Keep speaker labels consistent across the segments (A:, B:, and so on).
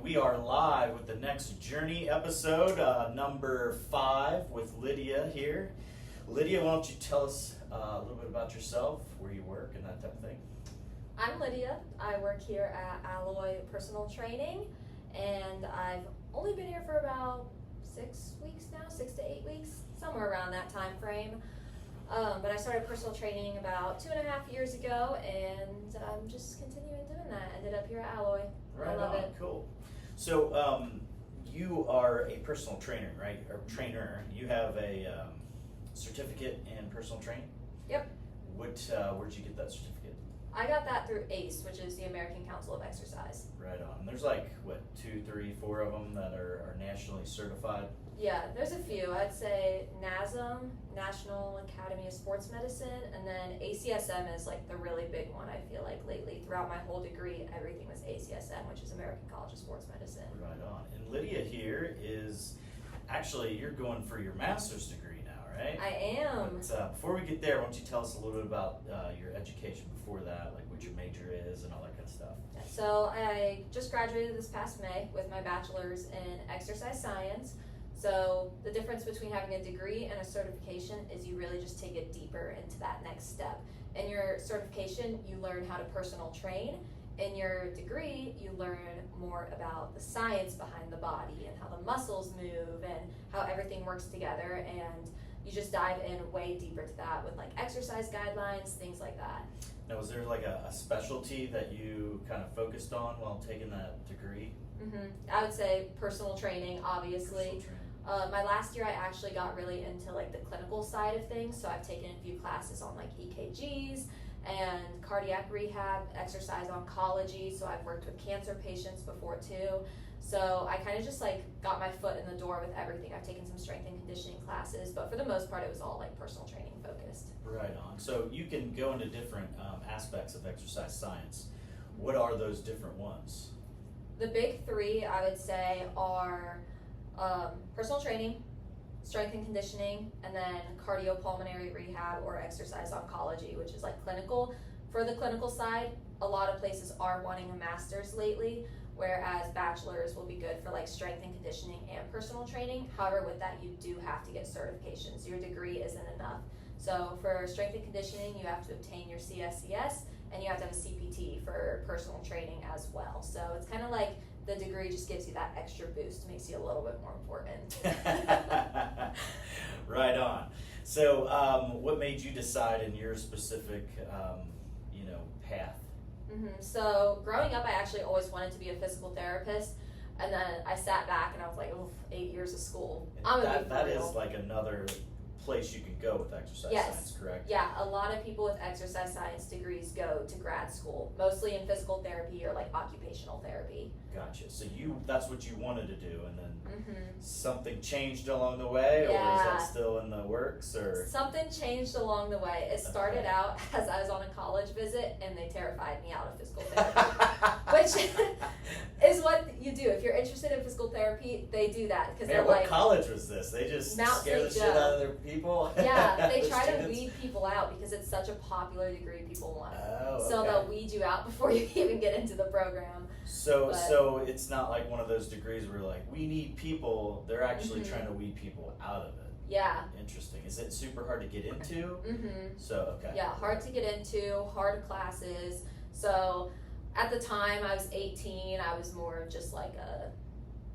A: and we are live with the Next Journey episode, number 5 with Lydia here. Lydia, why don't you tell us a little bit about yourself, where you work, and that type of thing.
B: I'm Lydia. I work here at Alloy Personal Training, and I've only been here for about 6 weeks now, 6 to 8 weeks, somewhere around that time frame. But I started personal training about 2.5 years ago, and I'm just continuing doing that. Ended up here at Alloy.
A: Right
B: I love
A: on,
B: it.
A: cool. So you are a personal trainer, right? Or trainer. You have a certificate in personal training?
B: Yep.
A: Where'd you get that certificate?
B: I got that through ACE, which is the American Council of Exercise.
A: Right on. There's like, 2, 3, 4 of them that are nationally certified?
B: Yeah, there's a few. I'd say NASM, National Academy of Sports Medicine, and then ACSM is like the really big one, I feel like, lately. Throughout my whole degree, everything was ACSM, which is American College of Sports Medicine.
A: Right on. And Lydia here is, actually, you're going for your master's degree now, right?
B: I am.
A: But before we get there, why don't you tell us a little bit about your education before that, like what your major is and all that kind of stuff.
B: So I just graduated this past May with my bachelor's in exercise science. So the difference between having a degree and a certification is you really just take it deeper into that next step. In your certification, you learn how to personal train. In your degree, you learn more about the science behind the body and how the muscles move and how everything works together. And you just dive in way deeper to that with like exercise guidelines, things like that.
A: Now, was there like a specialty that you kind of focused on while taking that degree?
B: I would say personal training, obviously.
A: Personal training.
B: My last year I actually got really into like the clinical side of things, so I've taken a few classes on like EKGs and cardiac rehab, exercise oncology, so I've worked with cancer patients before too. So I kind of just like got my foot in the door with everything. I've taken some strength and conditioning classes, but for the most part it was all like personal training focused.
A: Right on. So you can go into different aspects of exercise science. What are those different ones?
B: The big 3 I would say are personal training, strength and conditioning, and then cardiopulmonary rehab or exercise oncology, which is like clinical. For the clinical side, a lot of places are wanting a master's lately, whereas bachelor's will be good for like strength and conditioning and personal training. However, with that, you do have to get certifications. Your degree isn't enough. So for strength and conditioning, you have to obtain your CSCS, and you have to have a CPT for personal training as well. So it's kind of like the degree just gives you that extra boost, makes you a little bit more important.
A: Right on. So what made you decide in your specific, path?
B: So growing up, I actually always wanted to be a physical therapist, and then I sat back and I was like, oof, 8 years of school.
A: That is like another place you can go with exercise science, correct?
B: Yeah, a lot of people with exercise science degrees go to grad school, mostly in physical therapy or like occupational therapy.
A: Gotcha. So that's what you wanted to do, and then something changed along the way, or is that still in the works? Or
B: something changed along the way. It started out as I was on a college visit, and they terrified me out of physical therapy, which is what you do if you're interested in physical therapy. They do that because they're
A: what
B: like,
A: college was this? They just scare the shit out of their people.
B: Yeah, they try to weed people out because it's such a popular degree people want.
A: Oh, okay.
B: So they'll weed you out before you even get into the program.
A: So it's not like one of those degrees where like we need people. They're actually trying to weed people out of it.
B: Yeah.
A: Interesting. Is it super hard to get into? So okay.
B: Yeah, hard to get into, hard classes. So at the time I was 18, I was more of just like a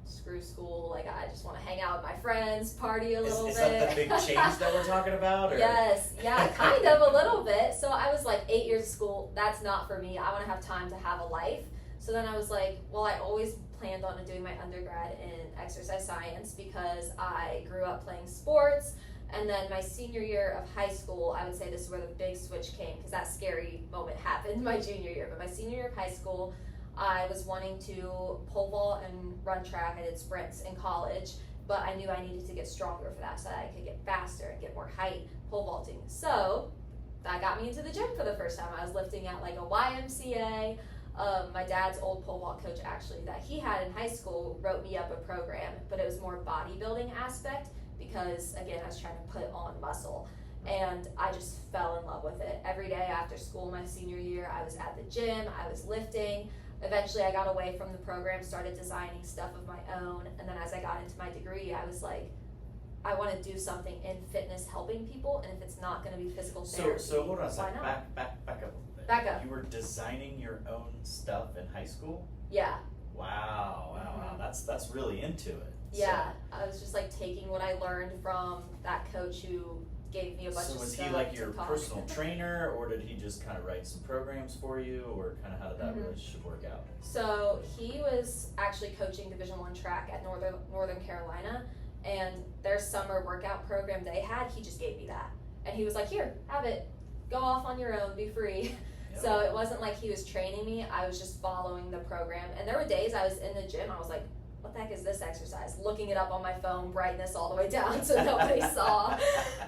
B: screw school, like I just want to hang out with my friends, party a little bit.
A: Is that the big change that we're talking about? Or?
B: Yes, yeah, kind of a little bit. So I was like 8 years of school, that's not for me. I want to have time to have a life. So then I was like, well, I always planned on doing my undergrad in exercise science because I grew up playing sports. And then my senior year of high school, I would say this is where the big switch came because that scary moment happened my junior year. But my senior year of high school, I was wanting to pole vault and run track. I did sprints in college, but I knew I needed to get stronger for that so that I could get faster and get more height pole vaulting. So that got me into the gym for the first time. I was lifting at like a YMCA. My dad's old pole vault coach actually that he had in high school wrote me up a program, but it was more bodybuilding aspect because again, I was trying to put on muscle. And I just fell in love with it. Every day after school my senior year, I was at the gym, I was lifting. eventually I got away from the program, started designing stuff of my own, and then as I got into my degree, I was like, I want to do something in fitness helping people, and if it's not going to be physical therapy,
A: So hold on a
B: why
A: second.
B: not?
A: Back up a little bit.
B: Back up.
A: You were designing your own stuff in high school?
B: Yeah.
A: Wow. That's really into it.
B: Yeah. I was just like taking what I learned from that coach who gave me a bunch of stuff.
A: So was he like your
B: to talk.
A: personal trainer, or did he just kind of write some programs for you, or kind of how did that
B: Mhm.
A: relationship work out?
B: So he was actually coaching Division I track at Northern Carolina, and their summer workout program they had, he just gave me that. And he was like, here, have it. Go off on your own, be free.
A: Yeah.
B: So it wasn't like he was training me, I was just following the program. And there were days I was in the gym, I was like, what the heck is this exercise? Looking it up on my phone, brightness all the way down so nobody saw.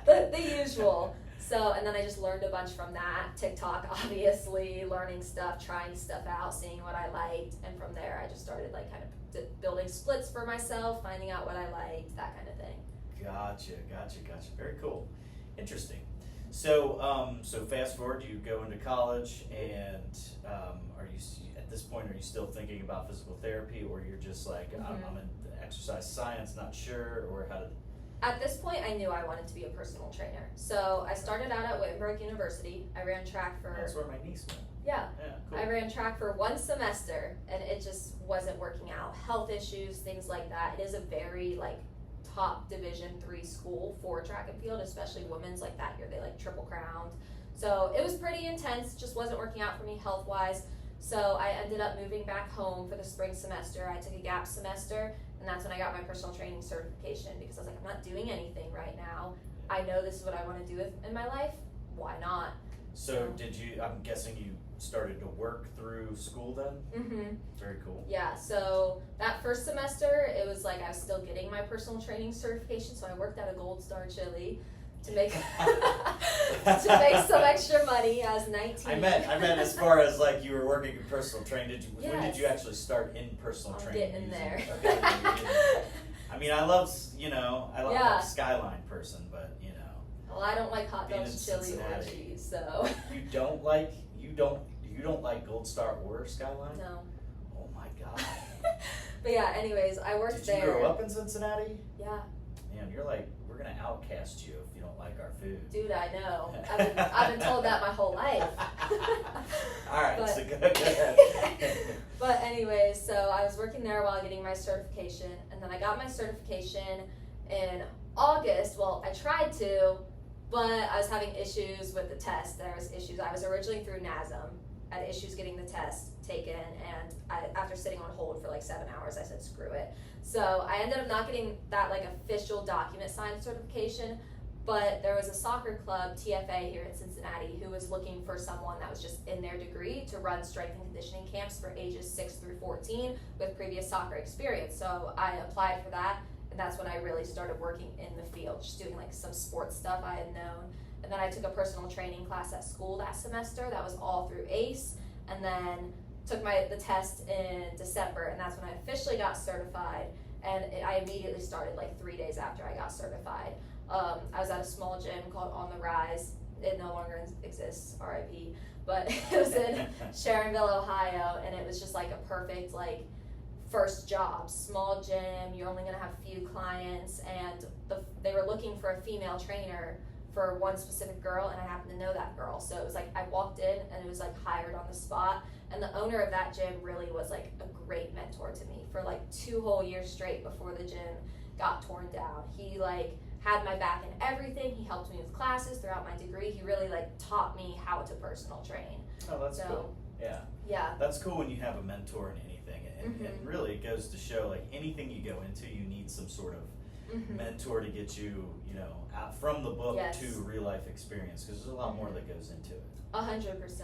B: The usual. So, and then I just learned a bunch from that. TikTok, obviously, learning stuff, trying stuff out, seeing what I liked. And from there, I just started like kind of building splits for myself, finding out what I liked, that kind of thing.
A: Gotcha. Very cool. Interesting. So, so fast forward, you go into college, and are you at this point? Are you still thinking about physical therapy, or you're just like, I'm in exercise science, not sure, or how did?
B: At this point, I knew I wanted to be a personal trainer. So I started out at Wittenberg University. I ran track for.
A: That's where my niece went.
B: Yeah.
A: Yeah, cool.
B: I ran track for one semester, and it just wasn't working out. Health issues, things like that. It is a very like top Division III school for track and field, especially women's. Like that year, they like triple crowned. So it was pretty intense. Just wasn't working out for me health wise. So I ended up moving back home for the spring semester. I took a gap semester, and that's when I got my personal training certification, because I was like, I'm not doing anything right now. I know this is what I want to do in my life. Why not?
A: So did you? I'm guessing you started to work through school then.
B: Mm-hmm.
A: Very cool.
B: Yeah, so that first semester, it was like I was still getting my personal training certification, so I worked at a Gold Star Chili to make some extra money. I was 19.
A: I meant as far as like you were working in personal training. When did
B: Yes.
A: you actually start in personal
B: I'm
A: training?
B: getting there.
A: Okay, you're getting there. I mean, I love
B: Yeah.
A: like Skyline person, but
B: Well, I don't like hot
A: being
B: dogs,
A: in
B: chili, or
A: Cincinnati.
B: cheese, so.
A: you don't like Gold Star or Skyline?
B: No.
A: Oh my God.
B: But yeah, anyways, I worked
A: Did you
B: there.
A: grow up in Cincinnati?
B: Yeah.
A: Man, you're like, we're gonna outcast you if you don't like our food.
B: Dude, I know. I've been told that my whole life.
A: All right,
B: But-
A: so go ahead.
B: But anyways, so I was working there while getting my certification, and then I got my certification in August. Well, I tried to, but I was having issues with the test. There was issues. I was originally through NASM. I had issues getting the test taken, and after sitting on hold for like 7 hours, I said screw it. So I ended up not getting that like official document signed certification, but there was a soccer club, TFA, here in Cincinnati, who was looking for someone that was just in their degree to run strength and conditioning camps for ages 6 through 14 with previous soccer experience. So I applied for that, and that's when I really started working in the field, just doing like some sports stuff I had known. And then I took a personal training class at school that semester. That was all through ACE, and then took the test in December, and that's when I officially got certified. And I immediately started like 3 days after I got certified. I was at a small gym called On the Rise. It no longer exists, RIP. But it was in Sharonville, Ohio, and it was just like a perfect like first job. Small gym, you're only gonna have few clients, and they were looking for a female trainer for one specific girl, and I happened to know that girl. So it was like I walked in, and it was like hired on the spot. And the owner of that gym really was like a great mentor to me for like 2 whole years straight before the gym got torn down. He like had my back in everything. He helped me with classes throughout my degree. He really like taught me how to personal train.
A: Oh, that's cool. Yeah.
B: Yeah.
A: That's cool when you have a mentor in anything, and really it goes to show like anything you go into, you need some sort of mentor to get you, out from the book
B: Yes.
A: to real life experience, because there's a lot more that goes into it.
B: 100%.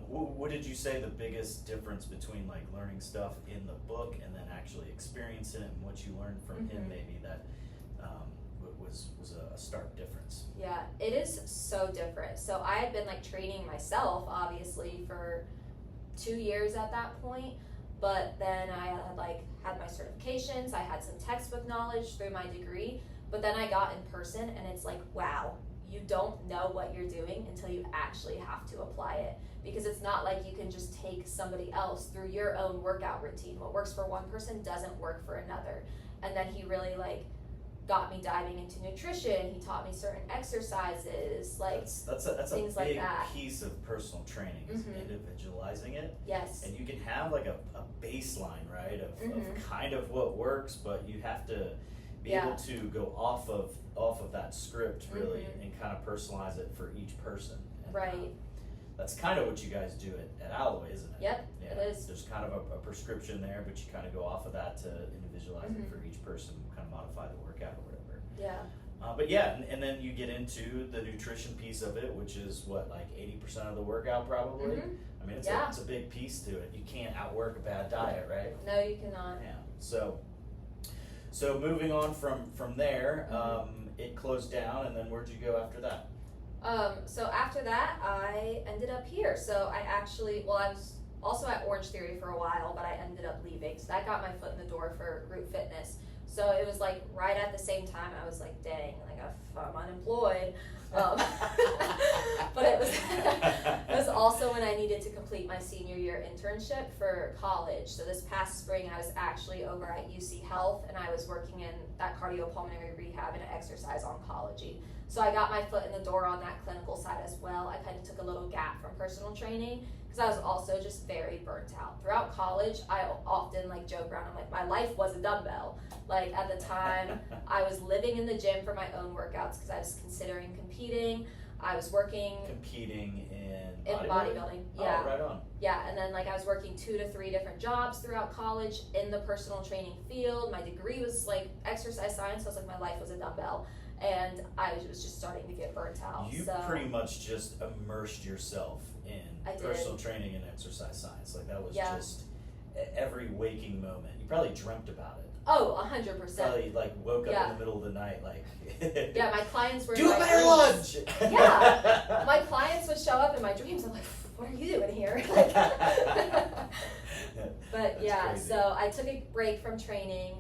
A: What did you say the biggest difference between like learning stuff in the book and then actually experiencing it, and what you learned from him maybe that was a stark difference?
B: Yeah, it is so different. So I had been like training myself obviously for 2 years at that point, but then I had my certifications, I had some textbook knowledge through my degree, but then I got in person, and it's like, wow, you don't know what you're doing until you actually have to apply it. Because it's not like you can just take somebody else through your own workout routine. What works for one person doesn't work for another. And then he really like got me diving into nutrition. He taught me certain exercises, like
A: that's a
B: things
A: big
B: like that.
A: piece of personal training is individualizing it.
B: Yes.
A: And you can have like a baseline, right, of kind of what works, but you have to be able to go off of that script really and kind of personalize it for each person. And,
B: Right.
A: That's kind of what you guys do at Alloy, isn't it?
B: Yep,
A: Yeah.
B: it is.
A: There's kind of a prescription there, but you kind of go off of that to individualize it for each person, kind of modify the workout or whatever.
B: Yeah.
A: But yeah, and then you get into the nutrition piece of it, which is what, like 80% of the workout probably? I mean, it's a big piece to it. You can't outwork a bad diet, right?
B: No, you cannot.
A: Yeah. So moving on from there, it closed down, and then where'd you go after that?
B: So after that, I ended up here. So I was also at Orange Theory for a while, but I ended up leaving. So that got my foot in the door for group fitness. So it was like right at the same time, I was like, dang, like I'm unemployed. But it was also when I needed to complete my senior year internship for college. So this past spring, I was actually over at UC Health, and I was working in that cardiopulmonary rehab and exercise oncology. So I got my foot in the door on that clinical side as well. I kind of took a little gap from personal training because I was also just very burnt out. Throughout college, I often like joke around. I'm like, my life was a dumbbell. Like at the time, I was living in the gym for my own workouts because I was considering competing. I was working
A: competing
B: in bodybuilding. Yeah.
A: Oh, right on.
B: Yeah, and then like I was working 2 to 3 different jobs throughout college in the personal training field. My degree was like exercise science, so I was like, my life was a dumbbell. And I was just starting to get burnt out.
A: You pretty much just immersed yourself in personal training and exercise science. Like that was just every waking moment. You probably dreamt about it.
B: Oh, 100%.
A: Probably like woke up in the middle of the night like
B: yeah, my clients were
A: do a better lunch.
B: Yeah. My clients would show up in my dreams. I'm like, what are you doing here? Like, but yeah,
A: crazy.
B: so I took a break from training,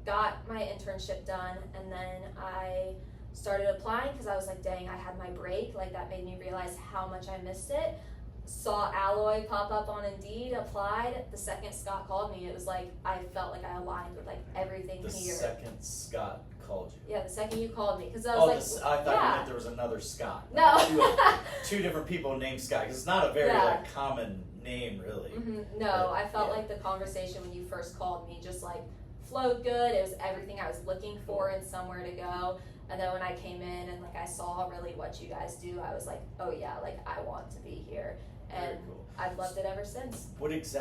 B: got my internship done, and then I started applying because I was like, dang, I had my break. Like that made me realize how much I missed it. Saw Alloy pop up on Indeed, applied. The second Scott called me, it was like I felt like I aligned with like everything here.
A: The second Scott called you.
B: Yeah, the second you called me, because I was
A: I thought you meant there was another Scott.
B: No.
A: Like two different people named Scott, because it's not a very like common name really.
B: No, I felt like the conversation when you first called me just like flowed good. It was everything I was looking for and somewhere to go. And then when I came in and like I saw really what you guys do, I was like, oh yeah, like I want to be here. And
A: cool.
B: I've loved it ever since.
A: What's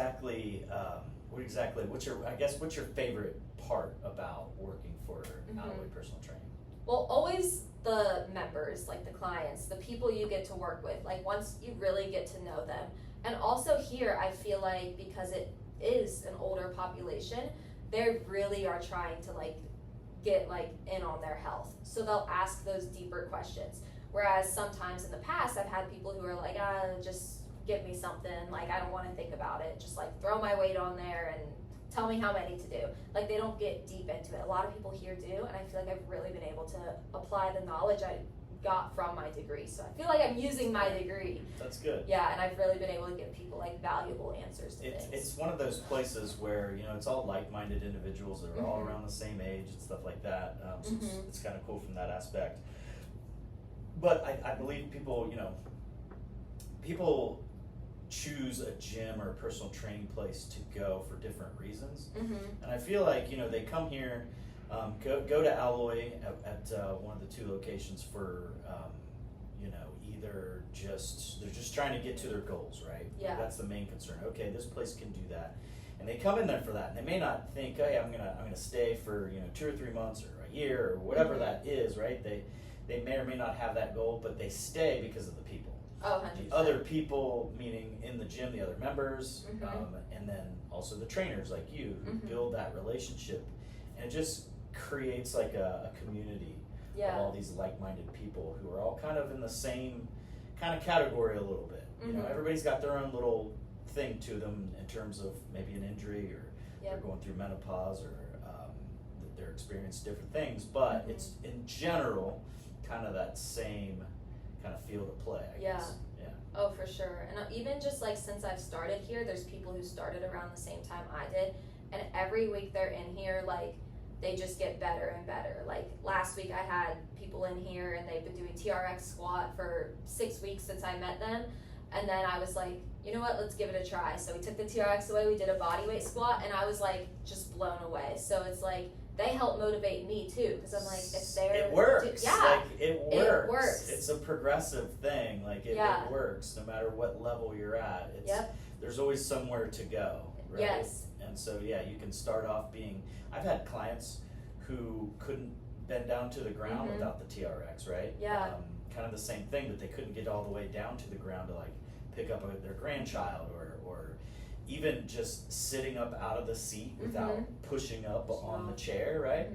A: your favorite part about working for Alloy Personal Training?
B: Well, always the members, like the clients, the people you get to work with, like once you really get to know them. And also here, I feel like because it is an older population, they really are trying to like get like in on their health. So they'll ask those deeper questions. Whereas sometimes in the past, I've had people who are like, just give me something, like I don't want to think about it, just like throw my weight on there and tell me how many to do. Like they don't get deep into it. A lot of people here do, and I feel like I've really been able to apply the knowledge I got from my degree. So I feel like I'm using my degree.
A: That's good.
B: Yeah, and I've really been able to give people like valuable answers to things.
A: It's one of those places where, you know, it's all like-minded individuals that are all around the same age and stuff like that. So it's kind of cool from that aspect. But I believe people choose a gym or a personal training place to go for different reasons. And I feel like, they come here, go to Alloy at one of the 2 locations for, either they're just trying to get to their goals, right?
B: Yeah.
A: That's the main concern. Okay, this place can do that. And they come in there for that. And they may not think, hey, I'm gonna stay for 2 or 3 months or a year or whatever that is, right? They may or may not have that goal, but they stay because of the people.
B: Oh, 100%.
A: The other people, meaning in the gym, the other members, and then also the trainers like you who build that relationship. And it just creates like a community of all these like-minded people who are all kind of in the same kind of category a little bit. Everybody's got their own little thing to them in terms of maybe an injury or they're going through menopause or they're experiencing different things, but it's in general kind of that same kind of feel the play, I
B: Yeah.
A: guess. Yeah.
B: Oh, for sure. And even just like since I've started here, there's people who started around the same time I did, and every week they're in here, like they just get better and better. Like last week I had people in here and they've been doing TRX squat for 6 weeks since I met them, and then I was like, you know what, let's give it a try. So we took the TRX away, we did a bodyweight squat, and I was like just blown away. So it's like they help motivate me too, because I'm like, if they're
A: it works.
B: yeah,
A: like it works. It's a progressive thing. Like it works no matter what level you're at. It's there's always somewhere to go, right?
B: Yes.
A: And so yeah, you can start off being. I've had clients who couldn't bend down to the ground without the TRX, right?
B: Yeah.
A: Kind of the same thing, but they couldn't get all the way down to the ground to like pick up their grandchild, or even just sitting up out of the seat without pushing up on the chair, right?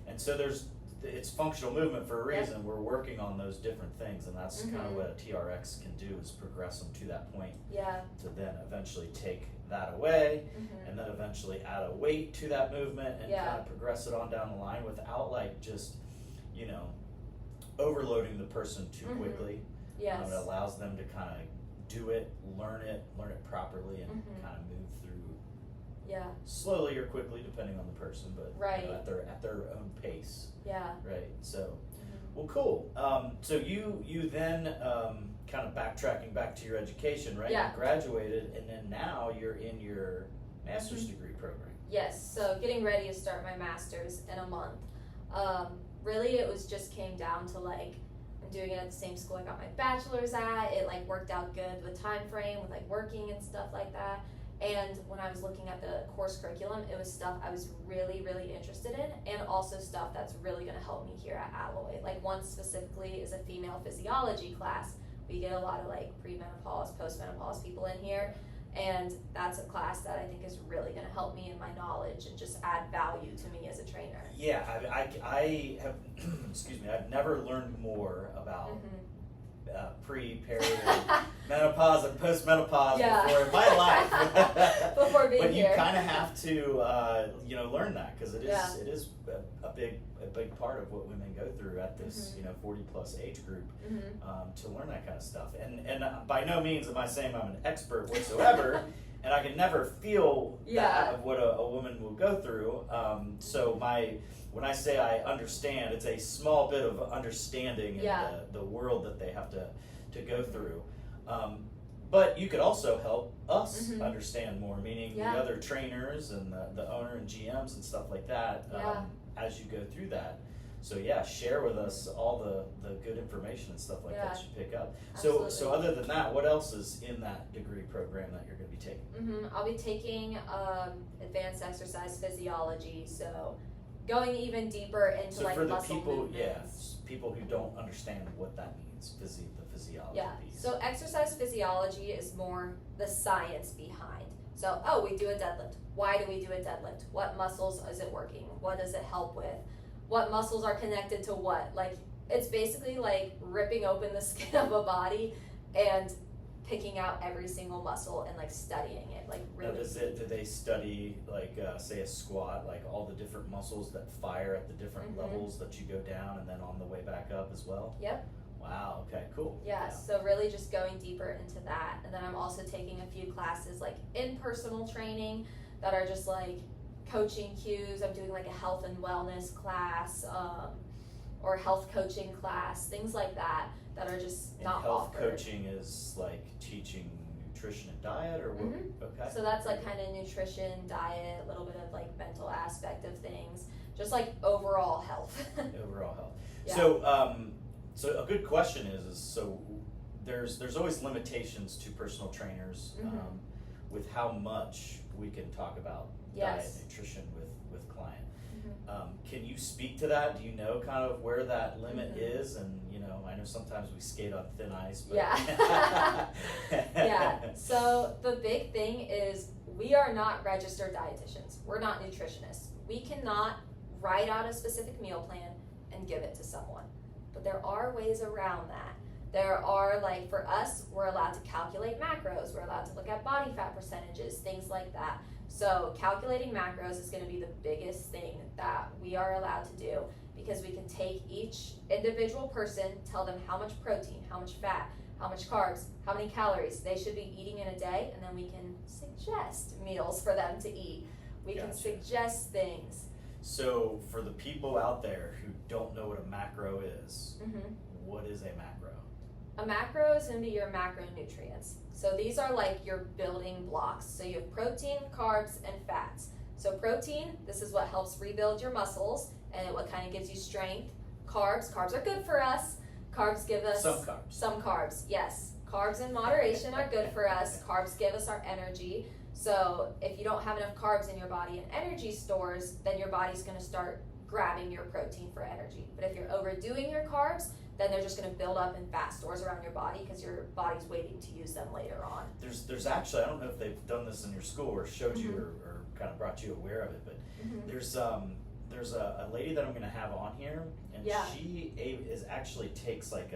A: And so it's functional movement for a reason. We're working on those different things, and that's kind of what a TRX can do, is progress them to that point to then eventually take that away and then eventually add a weight to that movement and kind of progress it on down the line without like just, you know, overloading the person too quickly. It allows them to kind of do it, learn it properly, and kind of move through slowly or quickly depending on the person, but you know, at their own pace. Right. So well, cool. So you then kind of backtracking back to your education, right? You graduated, and then now you're in your master's degree program.
B: Yes. So getting ready to start my master's in a month. Really, it was just came down to like, I'm doing it at the same school I got my bachelor's at. It like worked out good with time frame, with like working and stuff like that. And when I was looking at the course curriculum, it was stuff I was really, really interested in, and also stuff that's really going to help me here at Alloy. Like one specifically is a female physiology class. We get a lot of like premenopause, postmenopause people in here, and that's a class that I think is really going to help me in my knowledge and just add value to me as a trainer.
A: Yeah, I have, excuse me, I've never learned more about pre, peri, menopause, and postmenopause before in my life.
B: Before being
A: but you
B: here.
A: kind of have to, you know, learn that, because it is a big part of what women go through at this, you know, 40 plus age group, to learn that kind of stuff. And by no means am I saying I'm an expert whatsoever. And I can never feel that of what a woman will go through. So when I say I understand, it's a small bit of understanding in the world that they have to go through. But you could also help us understand more, meaning the other trainers and the owner and GMs and stuff like that, as you go through that. So share with us all the good information and stuff like that you pick up.
B: Absolutely.
A: So other than that, what else is in that degree program that you're going to be taking?
B: I'll be taking advanced exercise physiology, so going even deeper into like
A: for the
B: muscle
A: people,
B: movements.
A: people who don't understand what that means, the physiology piece.
B: So exercise physiology is more the science behind. So, we do a deadlift. Why do we do a deadlift? What muscles is it working? What does it help with? What muscles are connected to what? Like, it's basically like ripping open the skin of a body and picking out every single muscle and like studying it, like really.
A: Now, do they study like say a squat, like all the different muscles that fire at the different levels that you go down and then on the way back up as well?
B: Yep.
A: Wow, okay, cool.
B: Yeah, so really just going deeper into that. And then I'm also taking a few classes like in personal training that are just like coaching cues. I'm doing like a health and wellness class, or health coaching class, things like that are just
A: And
B: not
A: health
B: offered.
A: coaching is like teaching nutrition and diet, or what? Okay.
B: So that's like kind of nutrition, diet, a little bit of like mental aspect of things, just like overall health.
A: Overall health.
B: Yeah.
A: So a good question is so there's always limitations to personal trainers with how much we can talk about diet and nutrition with client. Can you speak to that? Do you know kind of where that limit is? And you know, I know sometimes we skate on thin ice, but
B: yeah. So the big thing is we are not registered dietitians. We're not nutritionists. We cannot write out a specific meal plan and give it to someone. But there are ways around that. There are, like, for us, we're allowed to calculate macros. We're allowed to look at body fat percentages, things like that. So calculating macros is going to be the biggest thing that we are allowed to do, because we can take each individual person, tell them how much protein, how much fat, how much carbs, how many calories they should be eating in a day, and then we can suggest meals for them to eat. We can suggest things.
A: So for the people out there who don't know what a macro is, what is a macro?
B: A macro is going to be your macronutrients. So these are like your building blocks. So you have protein, carbs, and fats. So protein, this is what helps rebuild your muscles and what kind of gives you strength. Carbs are good for us. Carbs give us some carbs, yes. Carbs in moderation are good for us. Carbs give us our energy. So if you don't have enough carbs in your body and energy stores, then your body's going to start grabbing your protein for energy. But if you're overdoing your carbs, then they're just going to build up in fat stores around your body because your body's waiting to use them later on.
A: There's actually, I don't know if they've done this in your school or showed you or kind of brought you aware of it, but there's a lady that I'm going to have on here, and she actually takes like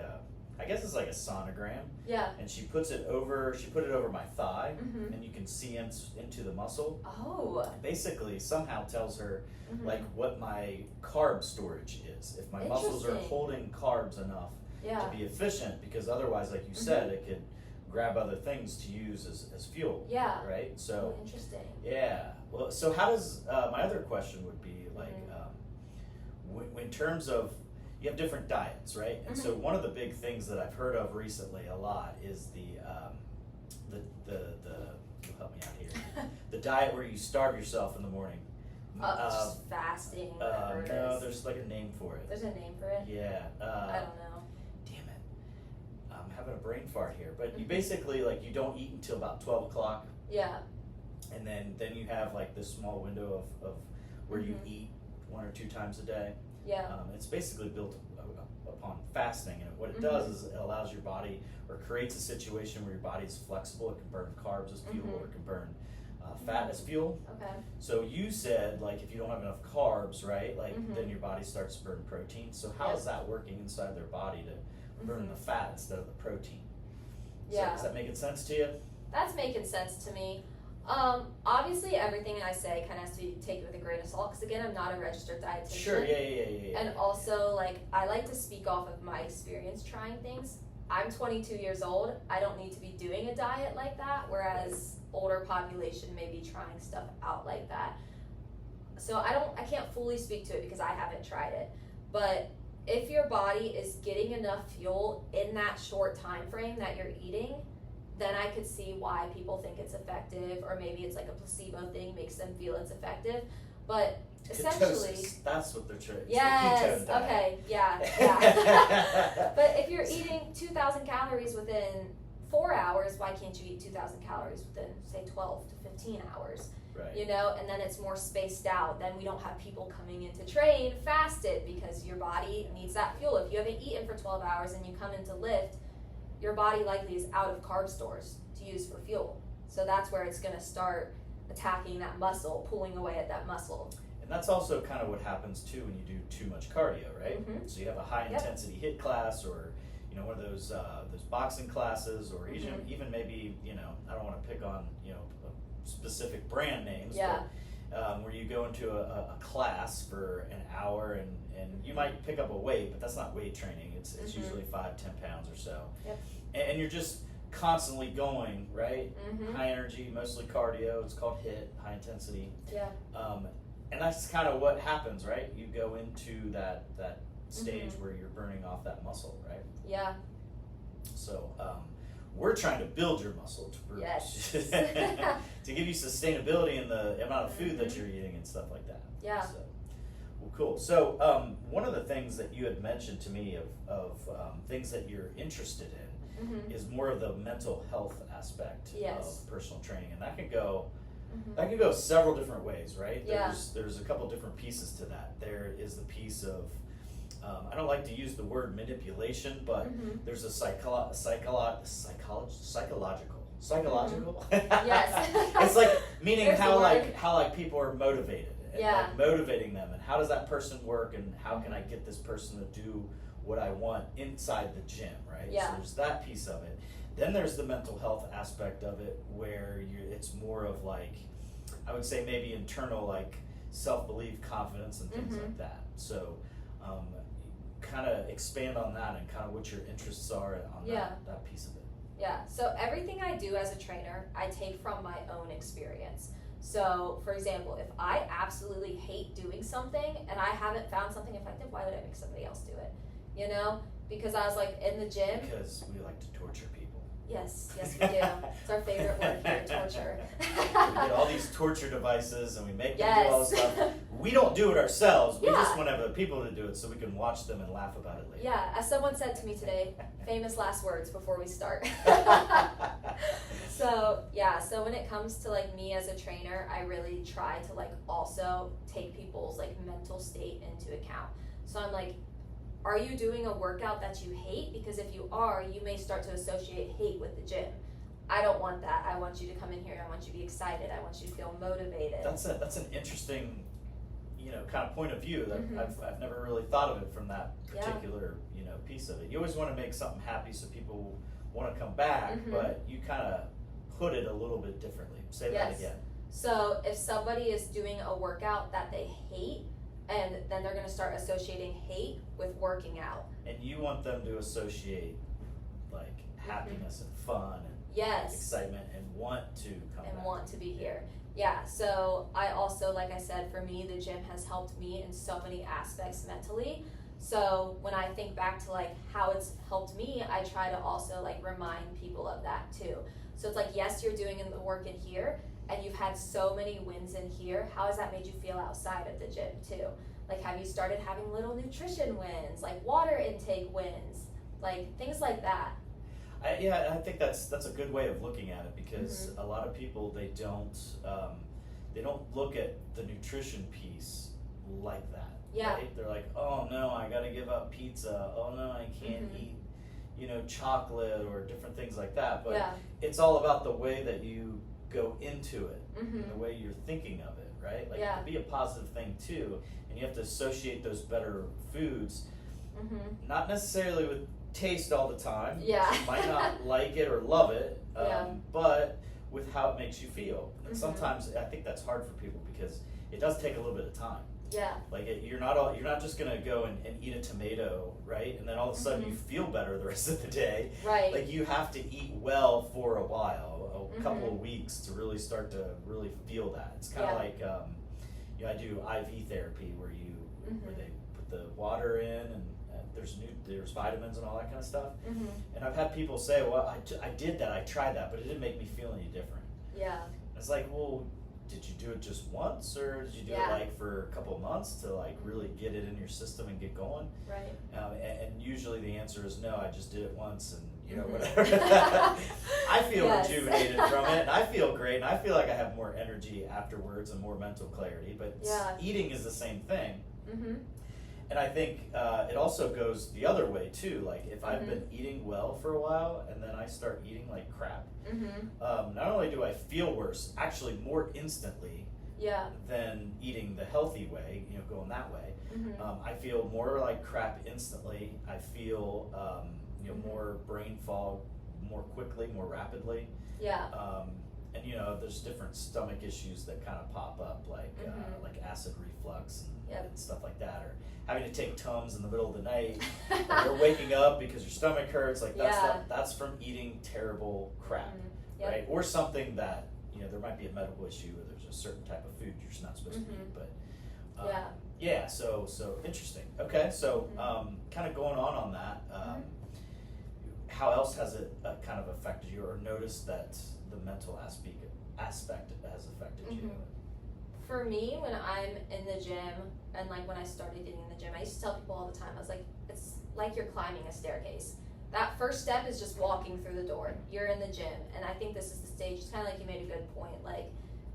A: I guess it's like a sonogram.
B: Yeah.
A: And she put it over my thigh, and you can see into the muscle.
B: Oh.
A: And basically, somehow tells her like what my carb storage is. If my muscles are holding carbs enough to be efficient, because otherwise, like you said, it could grab other things to use as fuel.
B: Yeah.
A: Right. So.
B: Interesting.
A: Yeah. Well, so how does my other question would be like, in terms of, you have different diets, right? And so one of the big things that I've heard of recently a lot is the you'll help me out here. The diet where you starve yourself in the morning.
B: Just fasting.
A: No, there's like a name for it.
B: There's a name for it?
A: Yeah.
B: I don't know.
A: Damn it. I'm having a brain fart here. But you basically, like, you don't eat until about 12 o'clock.
B: Yeah.
A: And then you have like this small window of where you eat 1 or 2 times a day.
B: Yeah.
A: It's basically built upon fasting, and what it does is it allows your body, or creates a situation where your body is flexible. It can burn carbs as fuel, or it can burn fat as fuel.
B: Okay.
A: So you said, like, if you don't have enough carbs, right, like then your body starts to burn protein. So how is that working inside their body to burn the fat instead of the protein?
B: Yeah.
A: So is that making sense to you?
B: That's making sense to me. Obviously everything I say kind of has to be taken with a grain of salt, because again, I'm not a registered dietitian.
A: Sure, yeah.
B: And also, like, I like to speak off of my experience trying things. I'm 22 years old. I don't need to be doing a diet like that, whereas older population may be trying stuff out like that. So I can't fully speak to it because I haven't tried it. But if your body is getting enough fuel in that short time frame that you're eating, then I could see why people think it's effective, or maybe it's like a placebo thing, makes them feel it's effective. But essentially,
A: ketosis, that's what they're trying.
B: Yes.
A: The ketone diet.
B: Okay. Yeah. But if you're eating 2,000 calories within 4 hours, why can't you eat 2,000 calories within, say, 12 to 15 hours?
A: Right.
B: You know, and then it's more spaced out. Then we don't have people coming in to train fasted, because your body needs that fuel. If you haven't eaten for 12 hours and you come in to lift, your body likely is out of carb stores to use for fuel. So that's where it's going to start attacking that muscle, pulling away at that muscle.
A: And that's also kind of what happens too when you do too much cardio, right? So you have a high intensity HIIT class, or one of those boxing classes, or even maybe, I don't want to pick on specific brand names, but where you go into a class for an hour, and you might pick up a weight, but that's not weight training. It's usually 5-10 pounds or so.
B: Yep.
A: And you're just constantly going, right? High energy, mostly cardio. It's called HIIT, high intensity.
B: Yeah.
A: And that's kind of what happens, right? You go into that stage where you're burning off that muscle, right?
B: Yeah.
A: So we're trying to build your muscle to give you sustainability in the amount of food that you're eating and stuff like that.
B: Yeah.
A: So, well, cool. So one of the things that you had mentioned to me of things that you're interested in is more of the mental health aspect of personal training, and that could go several different ways, right?
B: Yeah.
A: There's a couple different pieces to that. There is the piece of I don't like to use the word manipulation, but there's a psychological.
B: Yes.
A: It's like meaning
B: There's
A: how people are motivated, and like motivating them, and how does that person work, and how can I get this person to do what I want inside the gym, right?
B: Yeah.
A: So there's that piece of it. Then there's the mental health aspect of it, where it's more of like I would say maybe internal like self-belief, confidence, and things like that. So kind of expand on that and kind of what your interests are on that piece of it.
B: Yeah, so everything I do as a trainer, I take from my own experience. So, for example, if I absolutely hate doing something and I haven't found something effective, why would I make somebody else do it? You know? Because I was like in the gym.
A: Because we like to torture people.
B: Yes, we do. It's our favorite word here, torture.
A: We get all these torture devices and we make them do all this stuff. We don't do it ourselves. We just want other people to do it so we can watch them and laugh about it later.
B: Yeah, as someone said to me today, famous last words before we start. So when it comes to like me as a trainer, I really try to like also take people's like mental state into account. So I'm like, are you doing a workout that you hate? Because if you are, you may start to associate hate with the gym. I don't want that. I want you to come in here. I want you to be excited. I want you to feel motivated.
A: That's an interesting, kind of point of view that I've never really thought of it from that particular, piece of it. You always want to make something happy so people want to come back, but you kind of put it a little bit differently. Say that again.
B: So if somebody is doing a workout that they hate, and then they're going to start associating hate with working out.
A: And you want them to associate like happiness and fun and excitement and want to come
B: and
A: back.
B: Want to be here. Yeah, so I also, like I said, for me, the gym has helped me in so many aspects mentally. So when I think back to like how it's helped me, I try to also like remind people of that too. So it's like, yes, you're doing the work in here, and you've had so many wins in here. How has that made you feel outside of the gym too? Like, have you started having little nutrition wins, like water intake wins, like things like that?
A: I think that's a good way of looking at it, because a lot of people, they don't look at the nutrition piece like that.
B: Yeah.
A: Right? They're like, oh no, I got to give up pizza. Oh no, I can't eat, chocolate or different things like that. But it's all about the way that you go into it, and the way you're thinking of it, right? Like it can be a positive thing too, and you have to associate those better foods, not necessarily with taste all the time. You might not like it or love it, but with how it makes you feel. And sometimes I think that's hard for people because it does take a little bit of time. Like you're not just gonna go and eat a tomato, right? And then all of a sudden you feel better the rest of the day.
B: Right.
A: Like you have to eat well for a while, a couple of weeks to really start to really feel that. It's kind of like I do IV therapy where where they put the water in and there's vitamins and all that kind of stuff. And I've had people say, well, I did that, I tried that, but it didn't make me feel any different. It's like, well, did you do it just once, or did you do it like for a couple of months to like really get it in your system and get going?
B: Right.
A: And usually the answer is no, I just did it once and whatever. I feel rejuvenated from it, and I feel great, and I feel like I have more energy afterwards and more mental clarity, but eating is the same thing. And I think it also goes the other way too. Like if I've been eating well for a while and then I start eating like crap, not only do I feel worse, actually more instantly than eating the healthy way, going that way. I feel more like crap instantly. I feel more brain fog more quickly, more rapidly. And there's different stomach issues that kind of pop up, like acid reflux and stuff like that, or having to take Tums in the middle of the night, or you're waking up because your stomach hurts. Like that's from eating terrible crap, right? Or something that there might be a medical issue, or there's a certain type of food you're just not supposed to eat. But so interesting. Okay, so kind of going on that. How else has it kind of affected you, or noticed that the mental aspect has affected you?
B: For me, when I'm in the gym, and like when I started getting in the gym, I used to tell people all the time, I was like, it's like you're climbing a staircase. That first step is just walking through the door. You're in the gym, and I think this is the stage. It's kind of like you made a good point. Like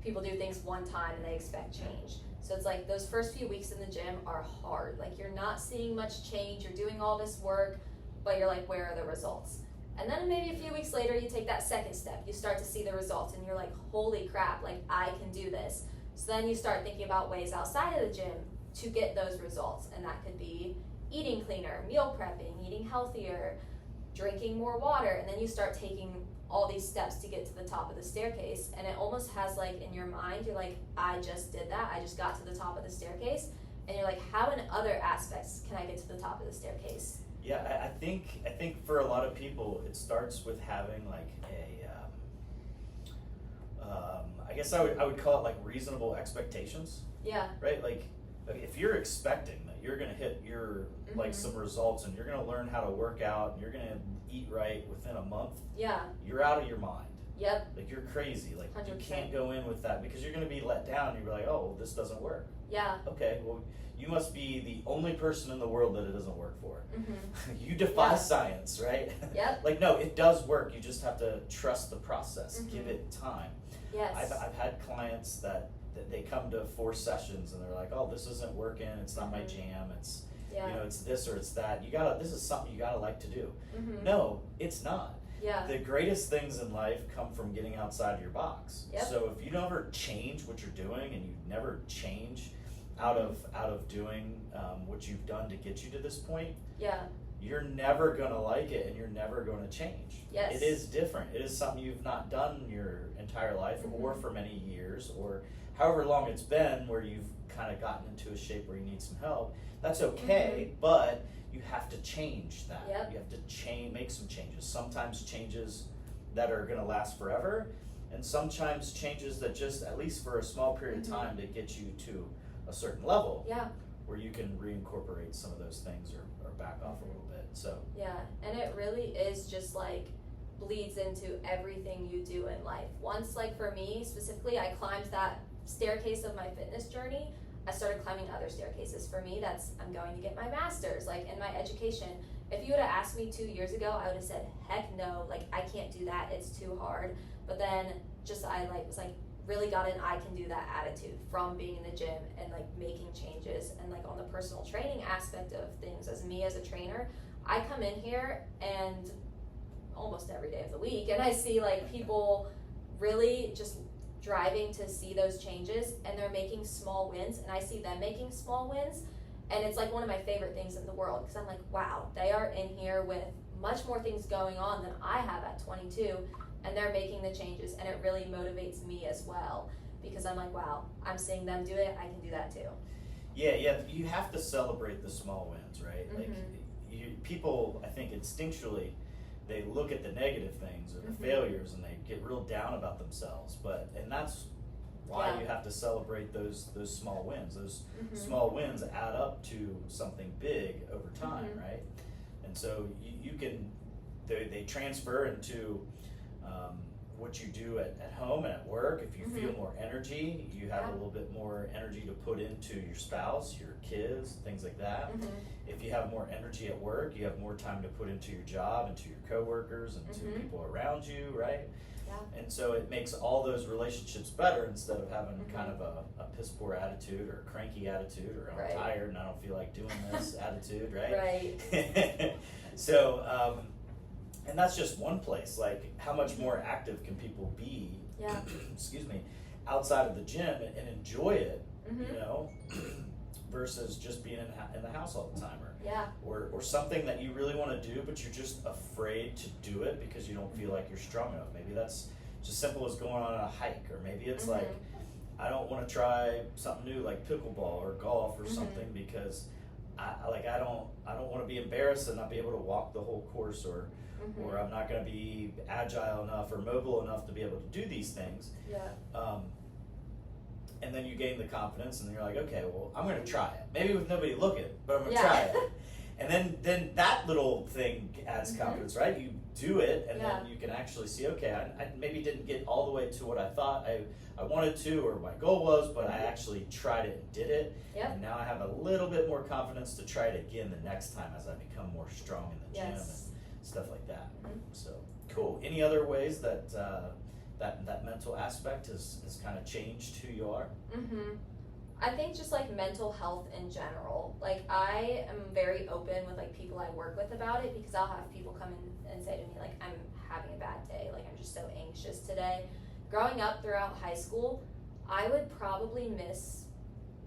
B: people do things one time and they expect change. So it's like those first few weeks in the gym are hard. Like you're not seeing much change. You're doing all this work, but you're like, where are the results? And then maybe a few weeks later, you take that second step. You start to see the results, and you're like, holy crap, like I can do this. So then you start thinking about ways outside of the gym to get those results. And that could be eating cleaner, meal prepping, eating healthier, drinking more water. And then you start taking all these steps to get to the top of the staircase, and it almost has like in your mind, you're like, I just did that, I just got to the top of the staircase, and you're like, how in other aspects can I get to the top of the staircase?
A: Yeah, I think for a lot of people, it starts with having like I guess I would call it like reasonable expectations,
B: Yeah.
A: right? Like if you're expecting that you're gonna hit your like some results and you're gonna learn how to work out and you're gonna eat right within a month,
B: Yeah.
A: you're out of your mind.
B: Yep.
A: Like you're crazy. Like
B: 100%.
A: you can't go in with that because you're gonna be let down. You're like, oh, well, this doesn't work.
B: Yeah.
A: Okay, well, you must be the only person in the world that it doesn't work for. You
B: Yeah.
A: defy science, right?
B: Yep.
A: Like, no, it does work. You just have to trust the process. Give it time.
B: Yes.
A: I've had clients that they come to 4 sessions and they're like, oh, this isn't working. It's not my jam. It's
B: Yeah.
A: you know, it's this or it's that. This is something you gotta like to do. No, it's not.
B: Yeah.
A: The greatest things in life come from getting outside of your box.
B: Yep.
A: So if you never change what you're doing and you never change out of doing what you've done to get you to this point,
B: Yeah.
A: you're never gonna like it and you're never gonna change.
B: Yes.
A: It is different. It is something you've not done your entire life or for many years or however long it's been where you've kind of gotten into a shape where you need some help. That's okay, but you have to change that.
B: Yep.
A: You have to make some changes. Sometimes changes that are gonna last forever, and sometimes changes that just, at least for a small period of time, to get you to a certain level
B: Yeah.
A: where you can reincorporate some of those things or back off a little bit. So
B: Yeah, and it really is just like bleeds into everything you do in life. Once, like for me specifically, I climbed that staircase of my fitness journey, I started climbing other staircases. For me, I'm going to get my master's, like in my education. If you would have asked me 2 years ago, I would have said, heck no, like I can't do that, it's too hard. But then I was really got an I can do that attitude from being in the gym and like making changes, and like on the personal training aspect of things, as a trainer, I come in here and almost every day of the week and I see like people really just driving to see those changes, and they're making small wins, and I see them making small wins, and it's like one of my favorite things in the world, because I'm like, wow, they are in here with much more things going on than I have at 22, and they're making the changes, and it really motivates me as well, because I'm like, wow, I'm seeing them do it, I can do that too.
A: yeah, you have to celebrate the small wins, right? Like people, I think instinctually, they look at the negative things or the failures and they get real down about themselves, and that's why you have to celebrate those small wins. Those small wins add up to something big over time, right? And so you can, they transfer into what you do at home and at work. If you feel more energy, you have a little bit more energy to put into your spouse, your kids, things like that. If you have more energy at work, you have more time to put into your job, into your coworkers, and to people around you, right?
B: Yeah.
A: And so it makes all those relationships better instead of having kind of a piss poor attitude or a cranky attitude or I'm tired and I don't feel like doing this attitude, right?
B: Right.
A: So, and that's just one place. Like, how much more active can people be, excuse me, outside of the gym and enjoy it, you know, versus just being in the house all the time, or something that you really want to do, but you're just afraid to do it because you don't feel like you're strong enough. Maybe that's just simple as going on a hike, or maybe it's like, I don't want to try something new like pickleball or golf or something because I don't want to be embarrassed and not be able to walk the whole course, or I'm not going to be agile enough or mobile enough to be able to do these things. And then you gain the confidence and you're like, okay, well, I'm going to try it. Maybe with nobody looking, but I'm going to try it. And then that little thing adds confidence, right? You do it, and then you can actually see, okay, I maybe didn't get all the way to what I thought I wanted to, or my goal was, but I actually tried it and did it. And now I have a little bit more confidence to try it again the next time as I become more strong in the gym and stuff like that. So, cool. Any other ways that that mental aspect has kind of changed who you are?
B: I think just like mental health in general. Like, I am very open with like people I work with about it, because I'll have people come in and say to me like, I'm having a bad day, like I'm just so anxious today. Growing up throughout high school, I would probably miss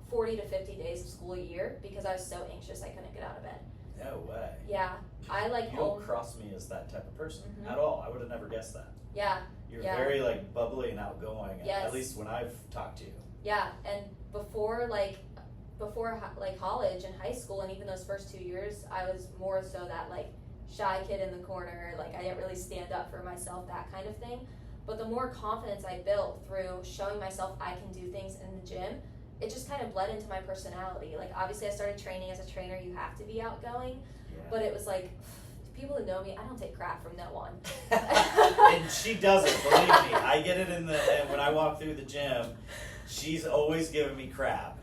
B: 40 to 50 days of school a year because I was so anxious I couldn't get out of bed.
A: No way.
B: Yeah, I like
A: You don't cross me as that type of person at all. I would have never guessed that.
B: Yeah.
A: You're
B: Yeah.
A: very like bubbly and outgoing.
B: Yes.
A: At least when I've talked to you.
B: Yeah, and before college and high school, and even those first 2 years, I was more so that like shy kid in the corner. Like I didn't really stand up for myself, that kind of thing. But the more confidence I built through showing myself I can do things in the gym, it just kind of bled into my personality. Like obviously I started training as a trainer, you have to be outgoing, but it was like, people who know me, I don't take crap from no one.
A: And she doesn't, believe me. I get it when I walk through the gym. She's always giving me crap.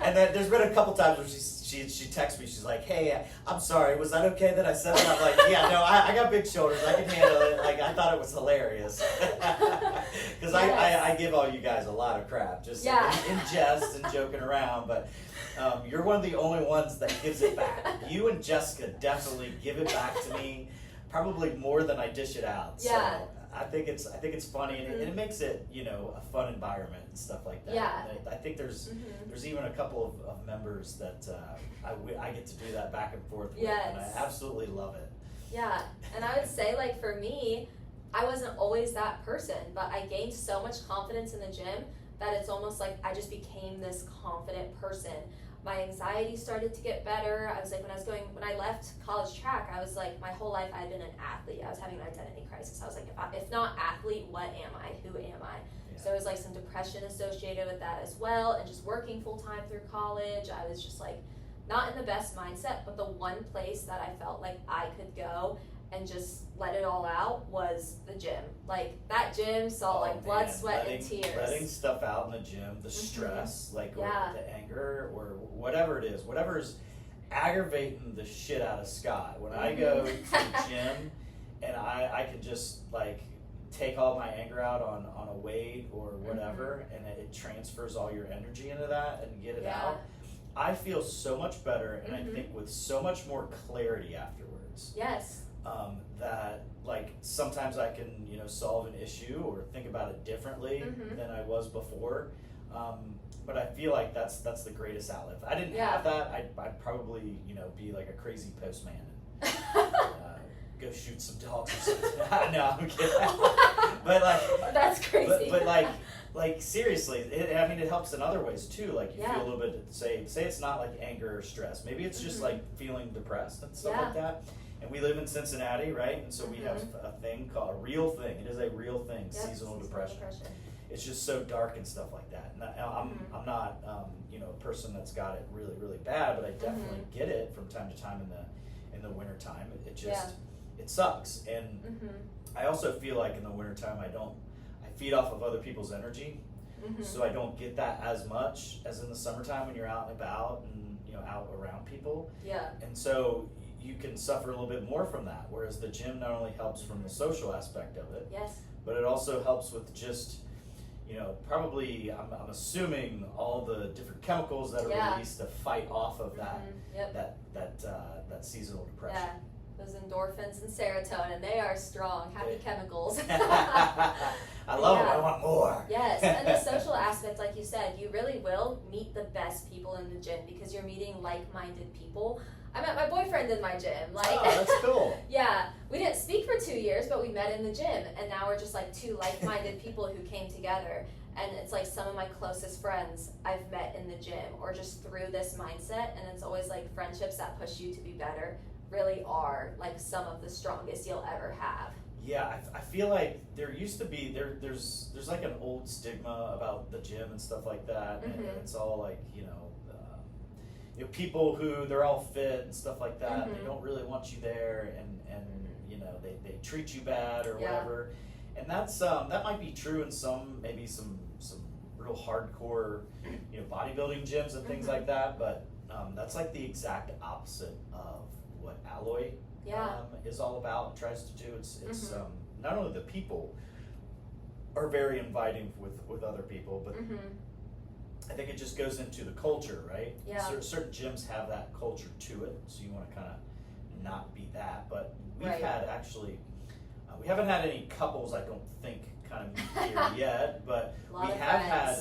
A: And then there's been a couple times where she texts me. She's like, "Hey, I'm sorry. Was that okay that I said that?" I'm like, "Yeah, no, I got big shoulders. I can handle it." Like I thought it was hilarious because
B: Yes.
A: I give all you guys a lot of crap, just in jest and joking around, but. You're one of the only ones that gives it back. You and Jessica definitely give it back to me, probably more than I dish it out.
B: Yeah.
A: So I think it's funny, and it makes it, you know, a fun environment and stuff like that.
B: Yeah.
A: And I think there's even a couple of members that I get to do that back and forth with, and I absolutely love it.
B: Yeah, and I would say like for me, I wasn't always that person, but I gained so much confidence in the gym that it's almost like I just became this confident person. My anxiety started to get better. I was like, when I left college track, I was like, my whole life I had been an athlete. I was having an identity crisis. I was like, if not athlete, what am I? Who am I?
A: Yeah.
B: So there was like some depression associated with that as well, and just working full time through college, I was just like not in the best mindset. But the one place that I felt like I could go and just let it all out was the gym. Like that gym saw like blood, sweat, and tears.
A: Letting stuff out in the gym, the stress, like or the anger, or whatever it is, whatever's aggravating the shit out of Scott. When I go to the gym and I can just like take all my anger out on a weight or whatever, and it transfers all your energy into that and get it out. I feel so much better, and I think with so much more clarity afterwards.
B: Yes.
A: That like sometimes I can, you know, solve an issue or think about it differently than I was before. But I feel like that's the greatest outlet. If I didn't have that, I'd probably, you know, be like a crazy postman and go shoot some dogs or something. No, I'm kidding. But like
B: that's crazy.
A: But like seriously, it helps in other ways too. Like you feel a little bit. Say it's not like anger or stress. Maybe it's just like feeling depressed and stuff like that. And we live in Cincinnati, right? And so we have a thing called a real thing. It is a real thing, seasonal depression. It's just so dark and stuff like that. And I'm not you know, a person that's got it really, really bad, but I definitely get it from time to time in the winter time. It just it sucks. And I also feel like in the winter time I feed off of other people's energy. So I don't get that as much as in the summertime when you're out and about and, you know, out around people. Yeah. And so you can suffer a little bit more from that, whereas the gym not only helps from the social aspect of it, but it also helps with just, you know, probably I'm assuming all the different chemicals that are released to fight off of that seasonal depression.
B: Yeah. Those endorphins and serotonin, they are strong, happy chemicals.
A: I love them, I want more.
B: Yes, and the social aspect, like you said, you really will meet the best people in the gym because you're meeting like-minded people. I met my boyfriend in my gym. Like,
A: oh, that's cool.
B: Yeah, we didn't speak for 2 years, but we met in the gym, and now we're just like two like-minded people who came together. And it's like some of my closest friends I've met in the gym, or just through this mindset. And it's always like friendships that push you to be better really are like some of the strongest you'll ever have.
A: Yeah, I feel like there used to be there's like an old stigma about the gym and stuff like that, and it's all like, you know, people who they're all fit and stuff like that, and they don't really want you there, and you know, they treat you bad or whatever, and that's that might be true in some real hardcore, you know, bodybuilding gyms and things like that, but that's like the exact opposite of what Alloy is all about and tries to do. It's not only the people are very inviting with other people, but I think it just goes into the culture, right? Yeah. Certain gyms have that culture to it, so you want to kind of not be that. But we've had actually, we haven't had any couples, I don't think, kind of meet here yet, but we have had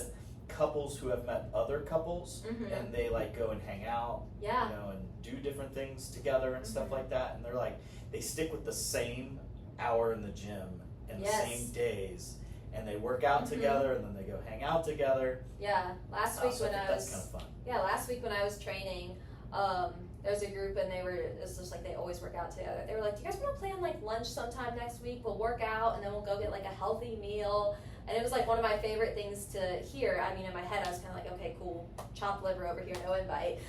A: couples who have met other couples, and they like go and hang out, you know, and do different things together and stuff like that. And they're like, they stick with the same hour in the gym, and the
B: Yes.
A: same days, and they work out
B: Mm-hmm.
A: together, and then they go hang out together.
B: Yeah, last week
A: So
B: when
A: think
B: I
A: that's
B: was
A: kind of fun.
B: last week when I was training, there was a group and it was just like they always work out together. They were like, "Do you guys want to plan like lunch sometime next week? We'll work out and then we'll go get like a healthy meal." And it was like one of my favorite things to hear. I mean, in my head, I was kind of like, "Okay, cool, chopped liver over here, no invite."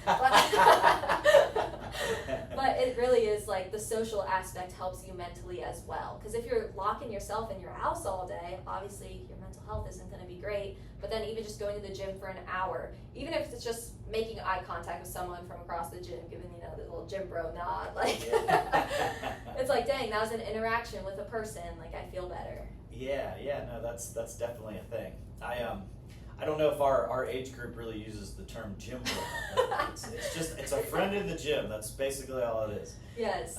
B: But it really is like the social aspect helps you mentally as well. Because if you're locking yourself in your house all day, obviously your mental health isn't going to be great. But then even just going to the gym for an hour, even if it's just making eye contact with someone from across the gym, giving the little gym bro nod, like it's like, dang, that was an interaction with a person. Like I feel better.
A: Yeah, no, that's definitely a thing. I don't know if our age group really uses the term gym bro. It's a friend in the gym. That's basically all it is.
B: Yes.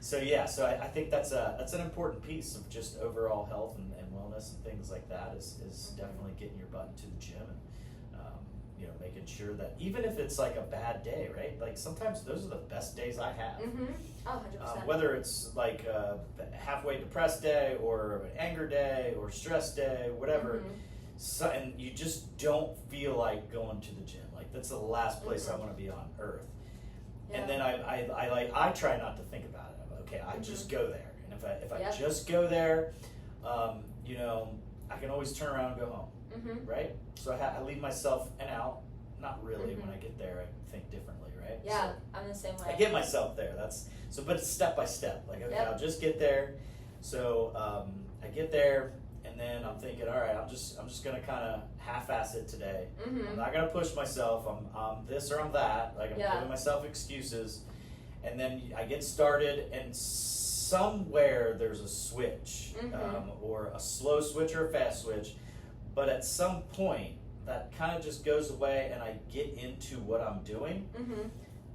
A: So I think that's an important piece of just overall health and wellness and things like that is
B: Mm-hmm.
A: definitely getting your butt into the gym and making sure that even if it's like a bad day, right? Like sometimes those are the best days I have.
B: Mm-hmm. Oh, 100%.
A: Whether it's like a halfway depressed day or an anger day or stress day, whatever.
B: Mm-hmm.
A: So, and you just don't feel like going to the gym. Like that's the last place I want to be on earth.
B: Yeah.
A: And then I try not to think about it. I'm, okay, I just go there. And if I
B: Yep.
A: just go there, I can always turn around and go home,
B: Mm-hmm.
A: right? So I leave myself an out. Not really.
B: Mhm.
A: When I get there, I think differently, right?
B: Yeah,
A: So
B: I'm the same way.
A: I get myself there. But it's step by step. Like, okay,
B: Yep.
A: I'll just get there. So I get there, and then I'm thinking, all right, I'm just gonna kind of half-ass it today.
B: Mm-hmm.
A: I'm not gonna push myself. I'm this or I'm that. Like I'm
B: Yeah.
A: giving myself excuses, and then I get started, and somewhere there's a switch,
B: Mhm.
A: or a slow switch or a fast switch. But at some point, that kind of just goes away, and I get into what I'm doing,
B: Mm-hmm.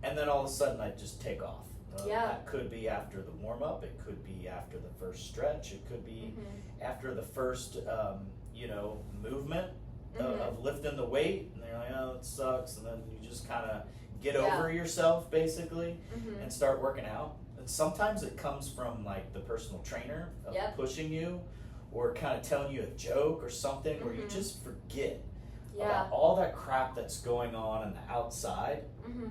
A: and then all of a sudden I just take off.
B: Yeah.
A: That could be after the warm up. It could be after the first stretch. It could be
B: Mm-hmm.
A: after the first, movement
B: Mhm.
A: of lifting the weight. And they're like, oh, it sucks. And then you just kind of get
B: Yeah.
A: over yourself basically
B: Mm-hmm.
A: and start working out. And sometimes it comes from like the personal trainer of
B: Yep.
A: pushing you or kind of telling you a joke or something where you
B: Mhm.
A: just forget
B: Yeah.
A: about all that crap that's going on the outside,
B: Mm-hmm.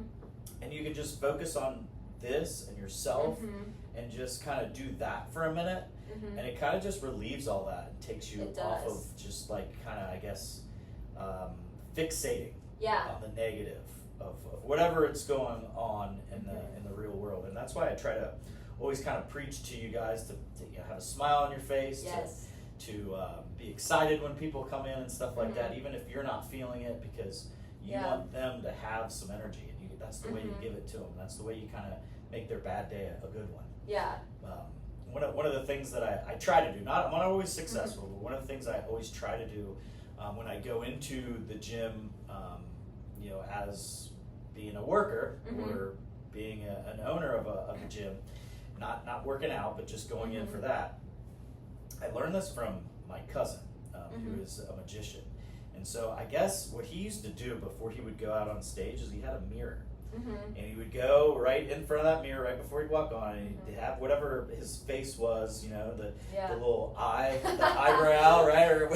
A: and you can just focus on this and yourself
B: Mm-hmm.
A: and just kind of do that for a minute,
B: Mm-hmm.
A: and it kind of just relieves all that and takes you
B: It
A: off
B: does.
A: of just like kind of, I guess, fixating
B: Yeah.
A: on the negative of whatever it's going on in the real world. And that's why I try to always kind of preach to you guys to have a smile on your face,
B: Yes.
A: to be excited when people come in and stuff like
B: Mhm.
A: that, even if you're not feeling it, because you
B: Yeah.
A: want them to have some energy, and that's the way you
B: Mhm.
A: give it to them. That's the way you kind of make their bad day a good one.
B: Yeah.
A: One of the things that I try to do, I'm not always successful, but one of the things I always try to do when I go into the gym, as being a worker
B: Mhm.
A: or being an owner of a gym, not working out, but just going in
B: Mhm.
A: for that. I learned this from my cousin, who
B: Mhm.
A: is a magician. And so I guess what he used to do before he would go out on stage is he had a mirror.
B: Mm-hmm.
A: And he would go right in front of that mirror right before he'd walk on, and he'd
B: Mhm.
A: have whatever his face was, the
B: Yeah.
A: little eye, the eyebrow, right, or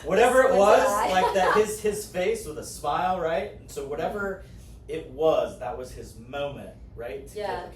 A: whatever it
B: Squinty
A: was,
B: eye.
A: like that. His face with a smile, right. And so whatever it was, that was his moment, right. To
B: Yeah.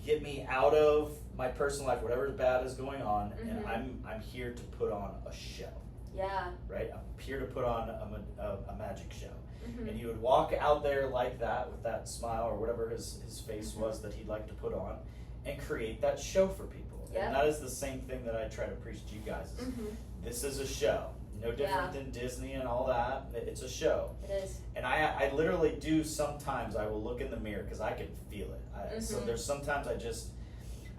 A: get me out of my personal life, whatever bad is going on, and
B: Mhm.
A: I'm here to put on a show,
B: Yeah.
A: right. I'm here to put on a magic show.
B: Mm-hmm.
A: And he would walk out there like that with that smile or whatever his face
B: Mhm.
A: was that he'd like to put on and create that show for people.
B: Yeah.
A: And that is the same thing that I try to preach to you guys. Is
B: Mm-hmm.
A: This is a show. No different than Disney and all that. It's a show.
B: It is.
A: And I literally do sometimes I will look in the mirror because I can feel it. So
B: Mhm.
A: there's sometimes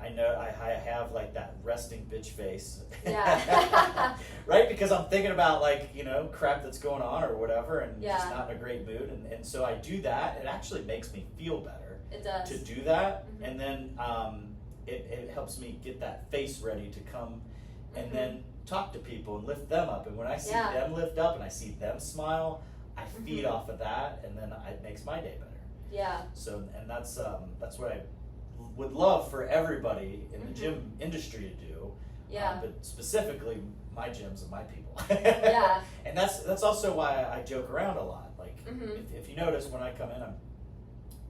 A: I know I have like that resting bitch face.
B: Yeah.
A: Right? Because I'm thinking about like, crap that's going on or whatever and just
B: Yeah.
A: not in a great mood. And so I do that. It actually makes me feel better
B: It does.
A: to do that.
B: Mhm.
A: And then it helps me get that face ready to come and
B: Mhm.
A: then talk to people and lift them up. And when I see
B: Yeah.
A: them lift up and I see them smile, I feed
B: Mhm.
A: off of that, and then it makes my day better.
B: Yeah.
A: So, and that's what I would love for everybody in the gym industry to do.
B: Yeah.
A: But specifically my gyms and my people.
B: Yeah.
A: And that's also why I joke around a lot. Like if you notice when I come in, I'm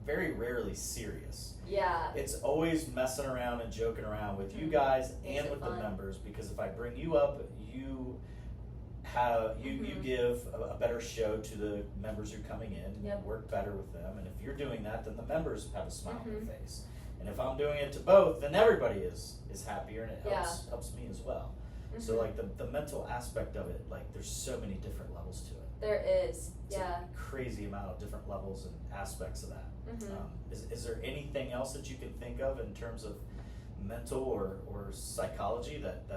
A: very rarely serious.
B: Yeah.
A: It's always messing around and joking around with you guys and with the members, because if I bring you up, you give a better show to the members who are coming in.
B: Yep.
A: Work better with them, and if you're doing that, then the members have a smile on their face. And if I'm doing it to both, then everybody is happier, and it helps me as well. So like the mental aspect of it, like there's so many different levels to it.
B: There is.
A: It's a crazy amount of different levels and aspects of that. Is there anything else that you can think of in terms of mental or psychology that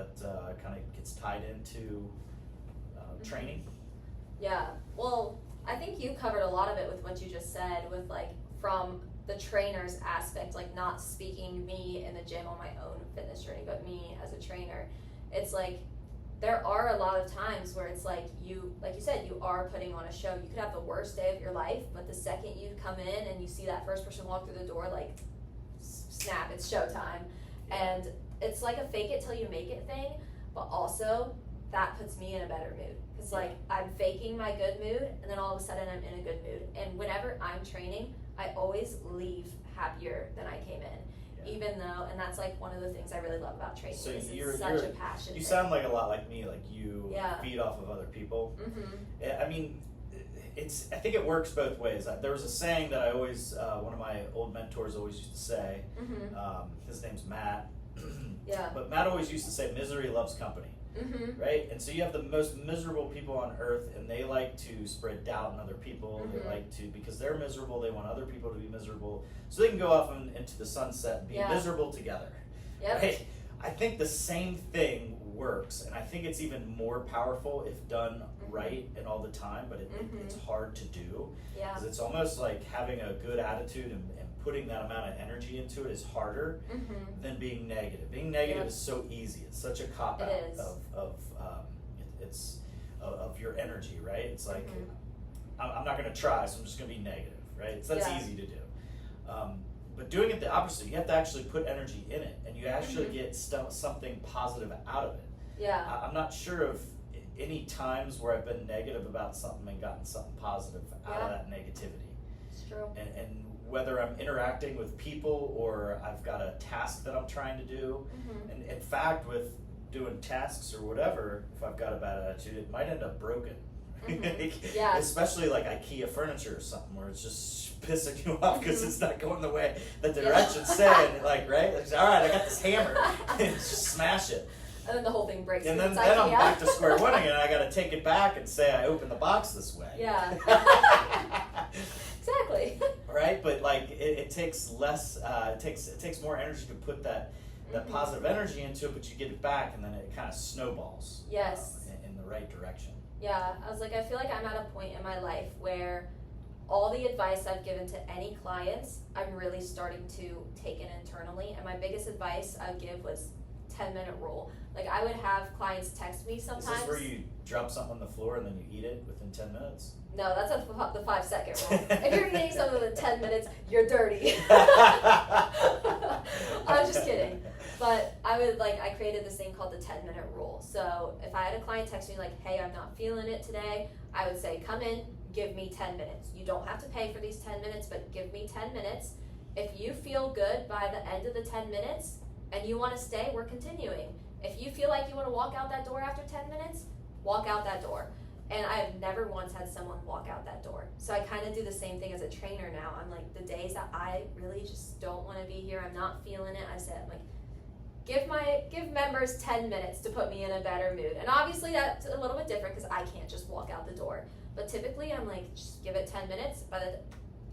A: kind of gets tied into training?
B: Yeah. Well, I think you covered a lot of it with what you just said, with like from the trainer's aspect, like not speaking me in the gym on my own fitness journey, but me as a trainer. It's like there are a lot of times where it's like you said, you are putting on a show. You could have the worst day of your life, but the second you come in and you see that first person walk through the door, like snap, it's showtime. And it's like a fake it till you make it thing, but also that puts me in a better mood. Because like I'm faking my good mood, and then all of a sudden I'm in a good mood. And whenever I'm training, I always leave happier than I came in. Even though, and that's like one of the things I really love about training.
A: So
B: it's
A: you're
B: such a passion.
A: You sound like a lot like me. Like you feed off of other people. I mean, I think it works both ways. There was a saying that I always, one of my old mentors always used to say. His name's Matt. But Matt always used to say, "Misery loves company." Right? And so you have the most miserable people on earth, and they like to spread doubt in other people. They like to, because they're miserable, they want other people to be miserable, so they can go off into the sunset and be miserable together. Right? I think the same thing works, and I think it's even more powerful if done right and all the time, but it's hard to do. Because it's almost like having a good attitude and putting that amount of energy into it is harder than being negative. Being negative is so easy. It's such a cop out of your energy, right? It's like I'm not going to try, so I'm just going to be negative, right? So that's easy to do. But doing it the opposite, you have to actually put energy in it, and you actually get something positive out of it. I'm not sure of any times where I've been negative about something and gotten something positive out of that negativity.
B: It's true.
A: And whether I'm interacting with people or I've got a task that I'm trying to do, and in fact, with doing tasks or whatever, if I've got a bad attitude, it might end up broken. Especially like IKEA furniture or something where it's just pissing you off because it's not going the way that the directions say, and like, right? Like, all right, I got this hammer, and just smash it.
B: And then the whole thing breaks.
A: And then I'm back to square one again. I got to take it back and say I opened the box this way.
B: Exactly.
A: Right, but like it takes less. It takes more energy to put that positive energy into it, but you get it back, and then it kind of snowballs. In the right direction.
B: I was like, I feel like I'm at a point in my life where all the advice I've given to any clients, I'm really starting to take in internally. And my biggest advice I would give was 10-minute rule. Like I would have clients text me sometimes.
A: Is this where you drop something on the floor and then you eat it within 10 minutes?
B: No, that's the 5-second rule. If you're eating something within 10 minutes, you're dirty. I'm just kidding. But I created this thing called the 10-minute rule. So if I had a client text me like, hey, I'm not feeling it today, I would say, come in, give me 10 minutes. You don't have to pay for these 10 minutes, but give me 10 minutes. If you feel good by the end of the 10 minutes and you want to stay, we're continuing. If you feel like you want to walk out that door after 10 minutes, walk out that door. And I have never once had someone walk out that door. So I kind of do the same thing as a trainer now. I'm like, the days that I really just don't want to be here, I'm not feeling it, I said, I'm like, give members 10 minutes to put me in a better mood. And obviously that's a little bit different because I can't just walk out the door. But typically I'm like, just give it 10 minutes. By the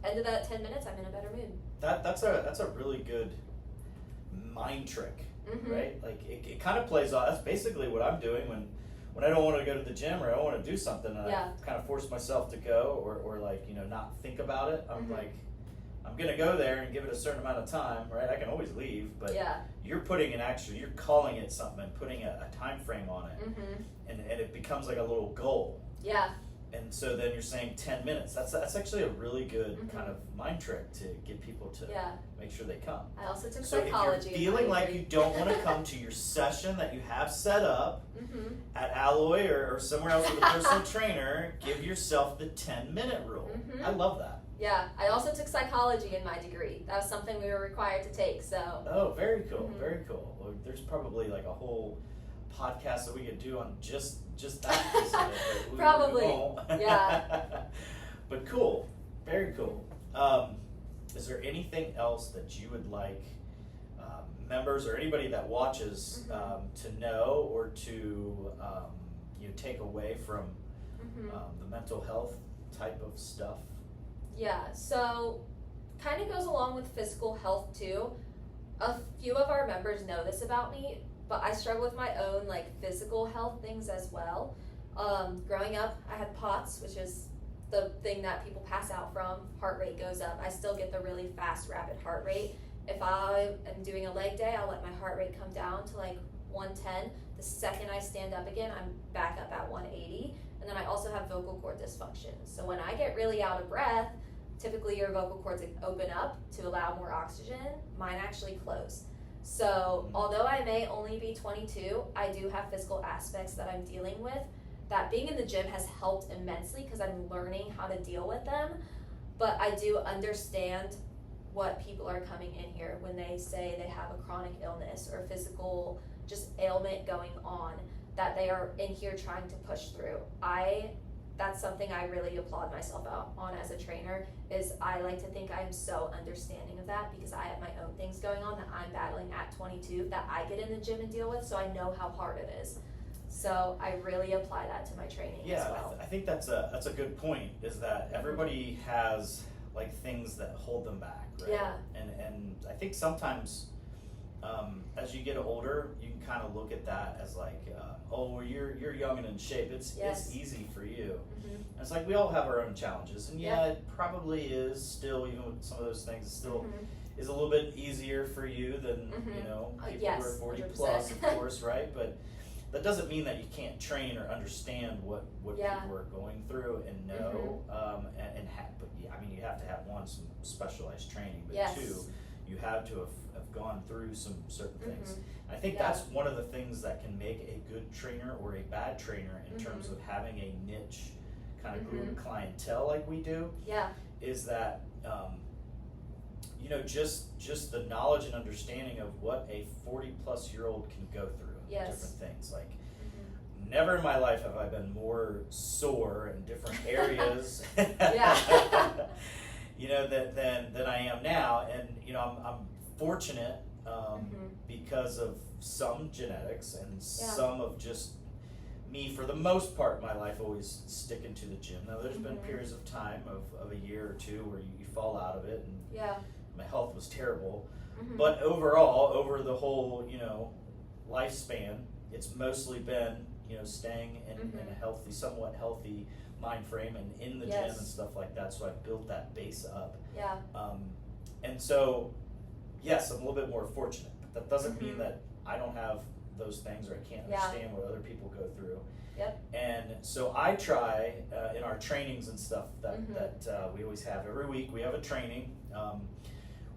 B: end of that 10 minutes, I'm in a better mood.
A: That's a really good mind trick, right? Like it kind of plays off. That's basically what I'm doing when I don't want to go to the gym or I don't want to do something, and I kind of force myself to go or like, not think about it. I'm like, I'm going to go there and give it a certain amount of time, right? I can always leave, but you're putting you're calling it something and putting a time frame on it, and it becomes like a little goal. And so then you're saying 10 minutes. That's actually a really good
B: Mhm.
A: kind of mind trick to get people to
B: Yeah.
A: make sure they come.
B: I also took
A: So
B: psychology.
A: if you're feeling like you don't want to come to your session that you have set up
B: Mm-hmm.
A: at Alloy or somewhere else with a personal trainer, give yourself the 10-minute rule.
B: Mhm.
A: I love that.
B: Yeah, I also took psychology in my degree. That was something we were required to take, so.
A: Oh, very cool,
B: Mhm.
A: very cool. Well, there's probably like a whole podcast that we could do on just that piece of it. But we
B: Probably,
A: won't.
B: yeah.
A: But cool, very cool. Is there anything else that you would like members or anybody that watches to know or to take away from
B: Mhm.
A: the mental health type of stuff?
B: Yeah, so kind of goes along with physical health too. A few of our members know this about me, but I struggle with my own like physical health things as well. Growing up, I had POTS, which is the thing that people pass out from. Heart rate goes up. I still get the really fast, rapid heart rate. If I am doing a leg day, I'll let my heart rate come down to like 110. The second I stand up again, I'm back up at 180. And then I also have vocal cord dysfunction. So when I get really out of breath, typically your vocal cords open up to allow more oxygen. Mine actually close. So although I may only be 22, I do have physical aspects that I'm dealing with. That being in the gym has helped immensely because I'm learning how to deal with them. But I do understand what people are coming in here when they say they have a chronic illness or physical just ailment going on that they are in here trying to push through. That's something I really applaud myself on as a trainer, is I like to think I'm so understanding of that because I have my own things going on that I'm battling at 22 that I get in the gym and deal with, so I know how hard it is. So I really apply that to my training as well.
A: I think that's a good point, is that everybody has like things that hold them back, right?
B: Yeah.
A: And I think sometimes as you get older, you can kind of look at that as like, you're young and in shape. It's easy for you.
B: Mm-hmm.
A: And it's like we all have our own challenges, and it probably is still, even with some of those things, it still is a little bit easier for you than people who are 40
B: 100%.
A: plus, of course, right? But that doesn't mean that you can't train or understand what people are going through and know, but I mean, you have to have some specialized training, but two, you have to have gone through some certain things. I think that's one of the things that can make a good trainer or a bad trainer in terms of having a niche kind of group of clientele like we do.
B: Yeah.
A: Is that just the knowledge and understanding of what a 40-plus-year-old can go through. Different things. Like, never in my life have I been more sore in different areas than I am now. And I'm fortunate because of some genetics and some of just me, for the most part in my life, always sticking to the gym. Now there's been periods of time of a year or two where you fall out of it, and my health was terrible. But overall, over the whole lifespan, it's mostly been staying in a somewhat healthy mind frame and in the gym and stuff like that. So I've built that base up. And so yes, I'm a little bit more fortunate, but that doesn't mean that I don't have those things or I can't understand what other people go through. And so I try in our trainings and stuff that we always have every week. We have a training.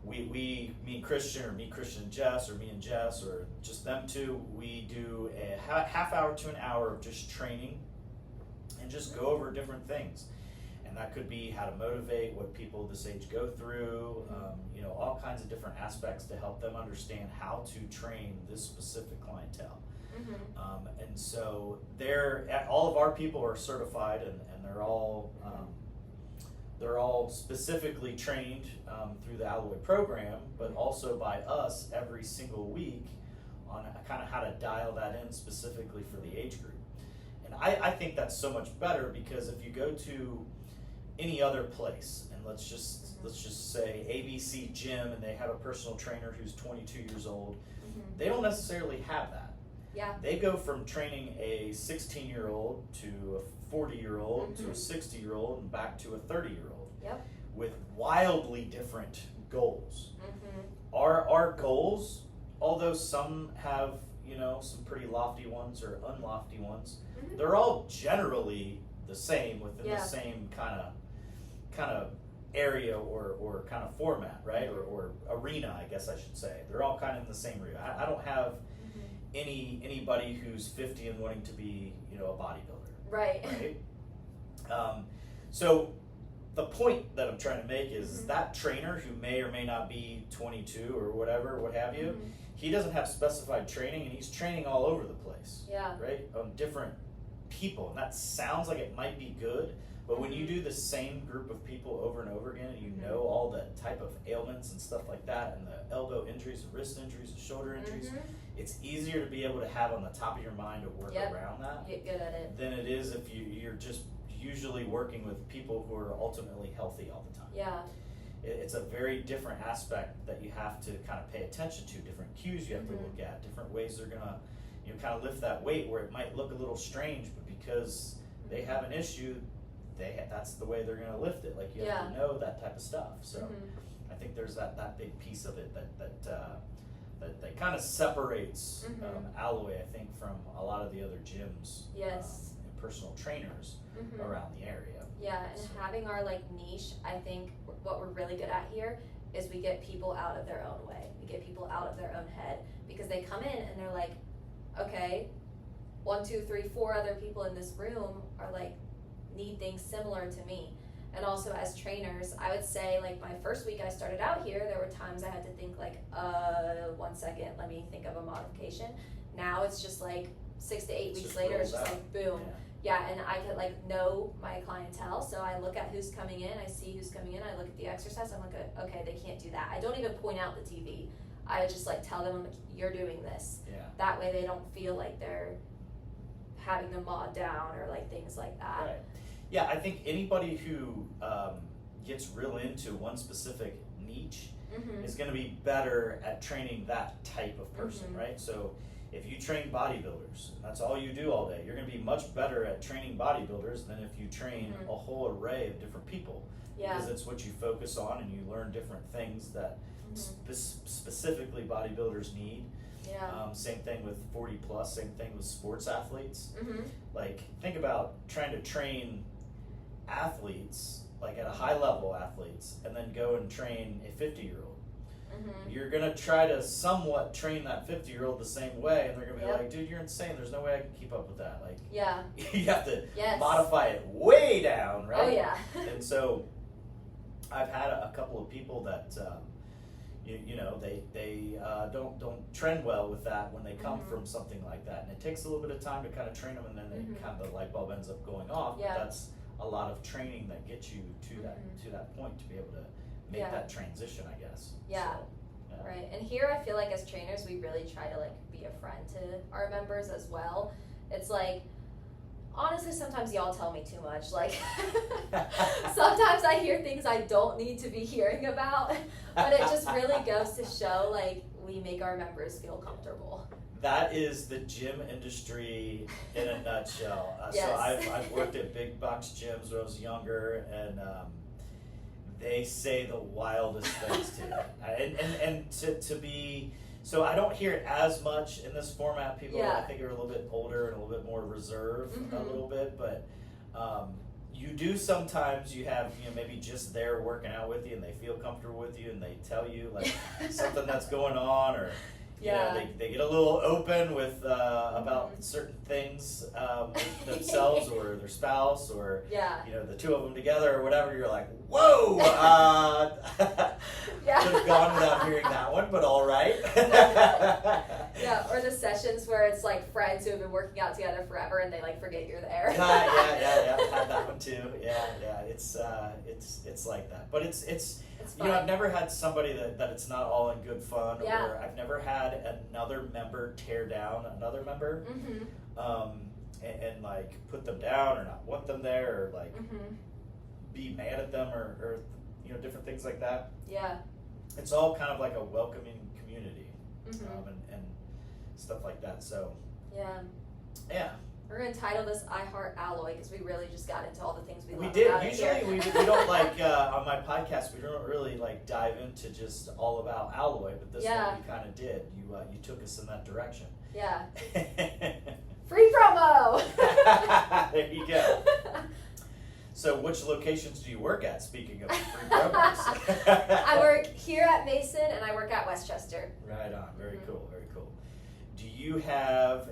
A: Me and Christian, or me, Christian and Jess, or me and Jess, or just them two, we do a half hour to an hour of just training and just go over different things. And that could be how to motivate, what people this age go through, all kinds of different aspects to help them understand how to train this specific clientele. And so all of our people are certified, and they're all specifically trained through the Alloy program, but also by us every single week on kind of how to dial that in specifically for the age group. And I think that's so much better, because if you go to any other place, and let's just say ABC Gym, and they have a personal trainer who's 22 years old, they don't necessarily have that. They go from training a 16-year-old to a 40-year-old to a 60-year-old and back to a 30-year-old with wildly different goals. Our goals, although some have some pretty lofty ones or unlofty ones, they're all generally the same within
B: Yeah.
A: the same kind of area or kind of format, right? Or arena, I guess I should say. They're all kind of in the same arena. I don't have anybody who's 50 and wanting to be, a bodybuilder.
B: Right.
A: So the point that I'm trying to make is that trainer who may or may not be 22 or whatever, what have you, he doesn't have specified training, and he's training all over the place.
B: Yeah.
A: Right? On different people. And that sounds like it might be good, but when you do the same group of people over and over again, and you know all the type of ailments and stuff like that, and the elbow injuries, the wrist injuries, the shoulder injuries, it's easier to be able to have on the top of your mind to work around that
B: Get good at it.
A: than it is if you're just usually working with people who are ultimately healthy all the time.
B: Yeah.
A: It's a very different aspect that you have to kind of pay attention to, different cues you have to look at, different ways they're gonna kind of lift that weight where it might look a little strange, but because they have an issue, that's the way they're gonna lift it. Like you have to know that type of stuff. So I think there's that big piece of it that kind of separates Alloy, I think, from a lot of the other gyms.
B: Yes.
A: And personal trainers around the area.
B: Yeah, and having our niche, I think what we're really good at here is we get people out of their own way. We get people out of their own head, because they come in and they're like, okay, 1, 2, 3, 4 other people in this room are need things similar to me. And also as trainers, I would say my first week I started out here, there were times I had to think 1 second, let me think of a modification. Now it's just 6 to 8 weeks later, it's just boom. Yeah, and I could know my clientele, so I look at who's coming in, I see who's coming in, I look at the exercise, I'm okay, they can't do that. I don't even point out the TV. I just tell them, you're doing this.
A: Yeah.
B: That way they don't feel like they're having them mod down or things like that.
A: Right. Yeah, I think anybody who gets real into one specific niche is going to be better at training that type of person, right? So if you train bodybuilders, that's all you do all day, you're going to be much better at training bodybuilders than if you train a whole array of different people.
B: Yeah.
A: Because it's what you focus on, and you learn different things that specifically bodybuilders need.
B: Yeah.
A: Same thing with 40 plus, same thing with sports athletes. Think about trying to train athletes, at a high level athletes, and then go and train a 50-year-old. You're going to try to somewhat train that 50-year-old the same way, and they're going to be like, dude, you're insane. There's no way I can keep up with that. You have to modify it way down, right?
B: Oh, yeah.
A: And so I've had a couple of people that, they don't trend well with that when they come from something like that. And it takes a little bit of time to kind of train them, and then the light bulb ends up going off.
B: Yeah.
A: But that's a lot of training that gets you to that point to be able to make that transition, I guess.
B: Yeah.
A: So,
B: Right. And here I feel as trainers we really try to be a friend to our members as well. It's honestly, sometimes y'all tell me too much. Sometimes I hear things I don't need to be hearing about, but it just really goes to show we make our members feel comfortable.
A: That is the gym industry in a nutshell.
B: Yes.
A: So I've worked at big box gyms when I was younger, and they say the wildest things to me. And to be, so I don't hear it as much in this format. People I think are a little bit older and a little bit more reserved a little bit, but you do sometimes, you have maybe just there working out with you, and they feel comfortable with you, and they tell you something that's going on, or they get a little open with about certain things with themselves or their spouse, or the two of them together or whatever. You're like, whoa! Could have gone without hearing that one, but all right.
B: Yeah, or the sessions where it's friends who have been working out together forever and they forget you're there.
A: Yeah. Had that one too. Yeah. It's like that, but it's I've never had somebody that it's not all in good fun, or I've never had another member tear down another member, and put them down or not want them there, or be mad at them, or different things like that.
B: Yeah.
A: It's all kind of a welcoming community, and stuff like that. So yeah.
B: We're going to title this I Heart Alloy, because we really just got into all the things we love
A: did.
B: about
A: Usually
B: it here.
A: we don't on my podcast, we don't really dive into just all about Alloy, but this one we kind of did. You took us in that direction.
B: Yeah. Free promo!
A: There you go. So which locations do you work at, speaking of free programs?
B: I work here at Mason and I work at Westchester.
A: Right on. Very cool. Very cool. Do you have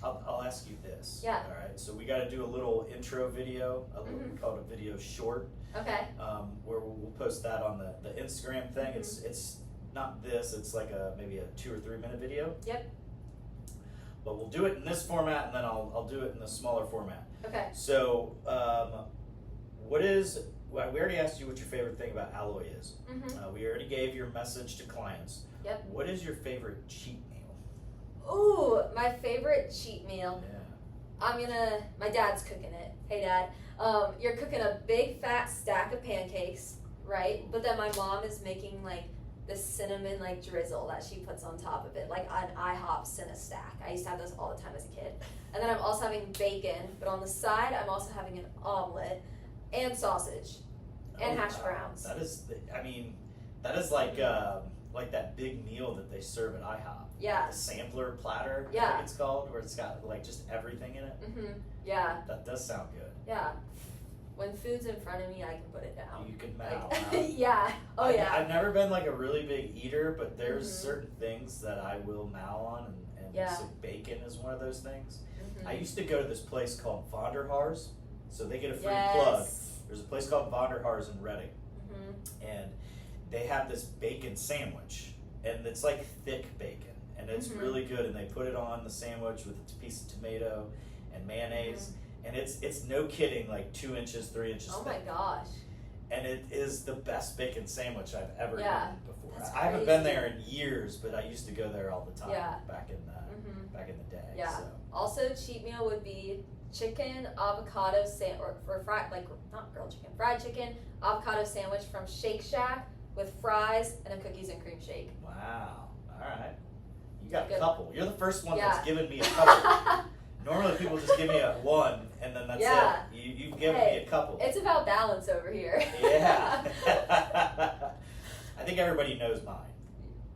A: I'll ask you this.
B: Yeah.
A: All right. So we got to do a little intro video, we call it a video short.
B: Okay.
A: Where we'll post that on the Instagram thing. It's not this. It's like maybe a 2 or 3 minute video.
B: Yep.
A: But we'll do it in this format, and then I'll do it in the smaller format.
B: Okay.
A: So, we already asked you what your favorite thing about Alloy is. We already gave your message to clients.
B: Yep.
A: What is your favorite cheat meal?
B: Ooh, my favorite cheat meal.
A: Yeah.
B: My dad's cooking it. Hey, Dad. You're cooking a big fat stack of pancakes, right? But then my mom is making like the cinnamon like drizzle that she puts on top of it, like an IHOP Cinna stack. I used to have those all the time as a kid. And then I'm also having bacon, but on the side I'm also having an omelet and sausage and hash browns.
A: That is like that big meal that they serve at IHOP.
B: Yeah.
A: The sampler platter, I
B: Yeah.
A: think it's called, where it's got like just everything in it.
B: Yeah.
A: That does sound good.
B: Yeah. When food's in front of me, I can put it down.
A: You can
B: Yeah. Oh, yeah.
A: I've never been like a really big eater, but there's certain things that I will mow on, and so bacon is one of those things. I used to go to this place called Vonderhaar's, so they get a free plug. There's a place called Vonderhaar's in Reading, and they have this bacon sandwich, and it's like thick bacon, and it's really good, and they put it on the sandwich with a piece of tomato and mayonnaise. And it's no kidding, like 2 inches, 3 inches thick.
B: Oh my gosh.
A: And it is the best bacon sandwich I've ever eaten before.
B: That's
A: I haven't
B: crazy.
A: been there in years, but I used to go there all the time back in the day.
B: Yeah.
A: So.
B: Also, cheat meal would be chicken avocado or fried, like not grilled chicken, fried chicken avocado sandwich from Shake Shack with fries and a cookies and cream shake.
A: Wow. All right. You got
B: Good.
A: a couple. You're the first one
B: Yeah.
A: that's given me a couple. Normally people just give me one and then that's it. You've given me a couple.
B: It's about balance over here.
A: Yeah. I think everybody knows mine.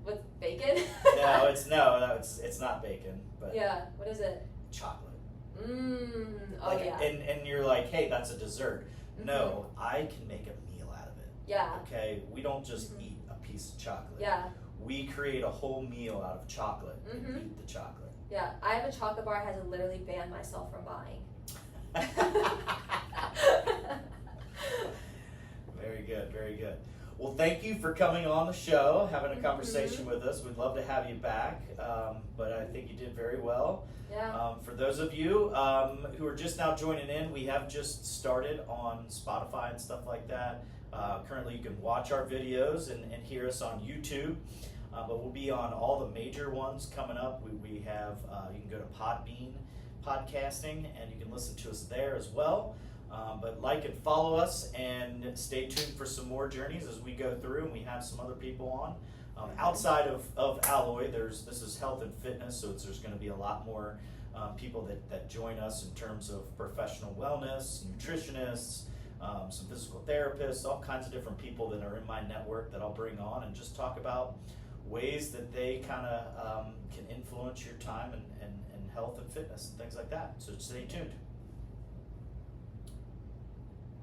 B: With bacon?
A: It's not bacon, but
B: yeah. What is it?
A: chocolate.
B: Oh
A: Like,
B: yeah.
A: And you're like, hey, that's a dessert. No, I can make a meal out of it.
B: Yeah.
A: Okay, we don't just eat a piece of chocolate.
B: Yeah.
A: We create a whole meal out of chocolate and eat the chocolate.
B: Yeah. I have a chocolate bar I had to literally ban myself from buying.
A: Very good, very good. Well, thank you for coming on the show, having a conversation with us. We'd love to have you back, but I think you did very well.
B: Yeah.
A: For those of you who are just now joining in, we have just started on Spotify and stuff like that. Currently, you can watch our videos and hear us on YouTube, but we'll be on all the major ones coming up. We have, you can go to Podbean Podcasting, and you can listen to us there as well. But like and follow us, and stay tuned for some more journeys as we go through, and we have some other people on. Outside of Alloy, this is health and fitness, so there's going to be a lot more people that join us in terms of professional wellness, nutritionists, some physical therapists, all kinds of different people that are in my network that I'll bring on and just talk about ways that they kind of can influence your time and health and fitness and things like that. So stay tuned.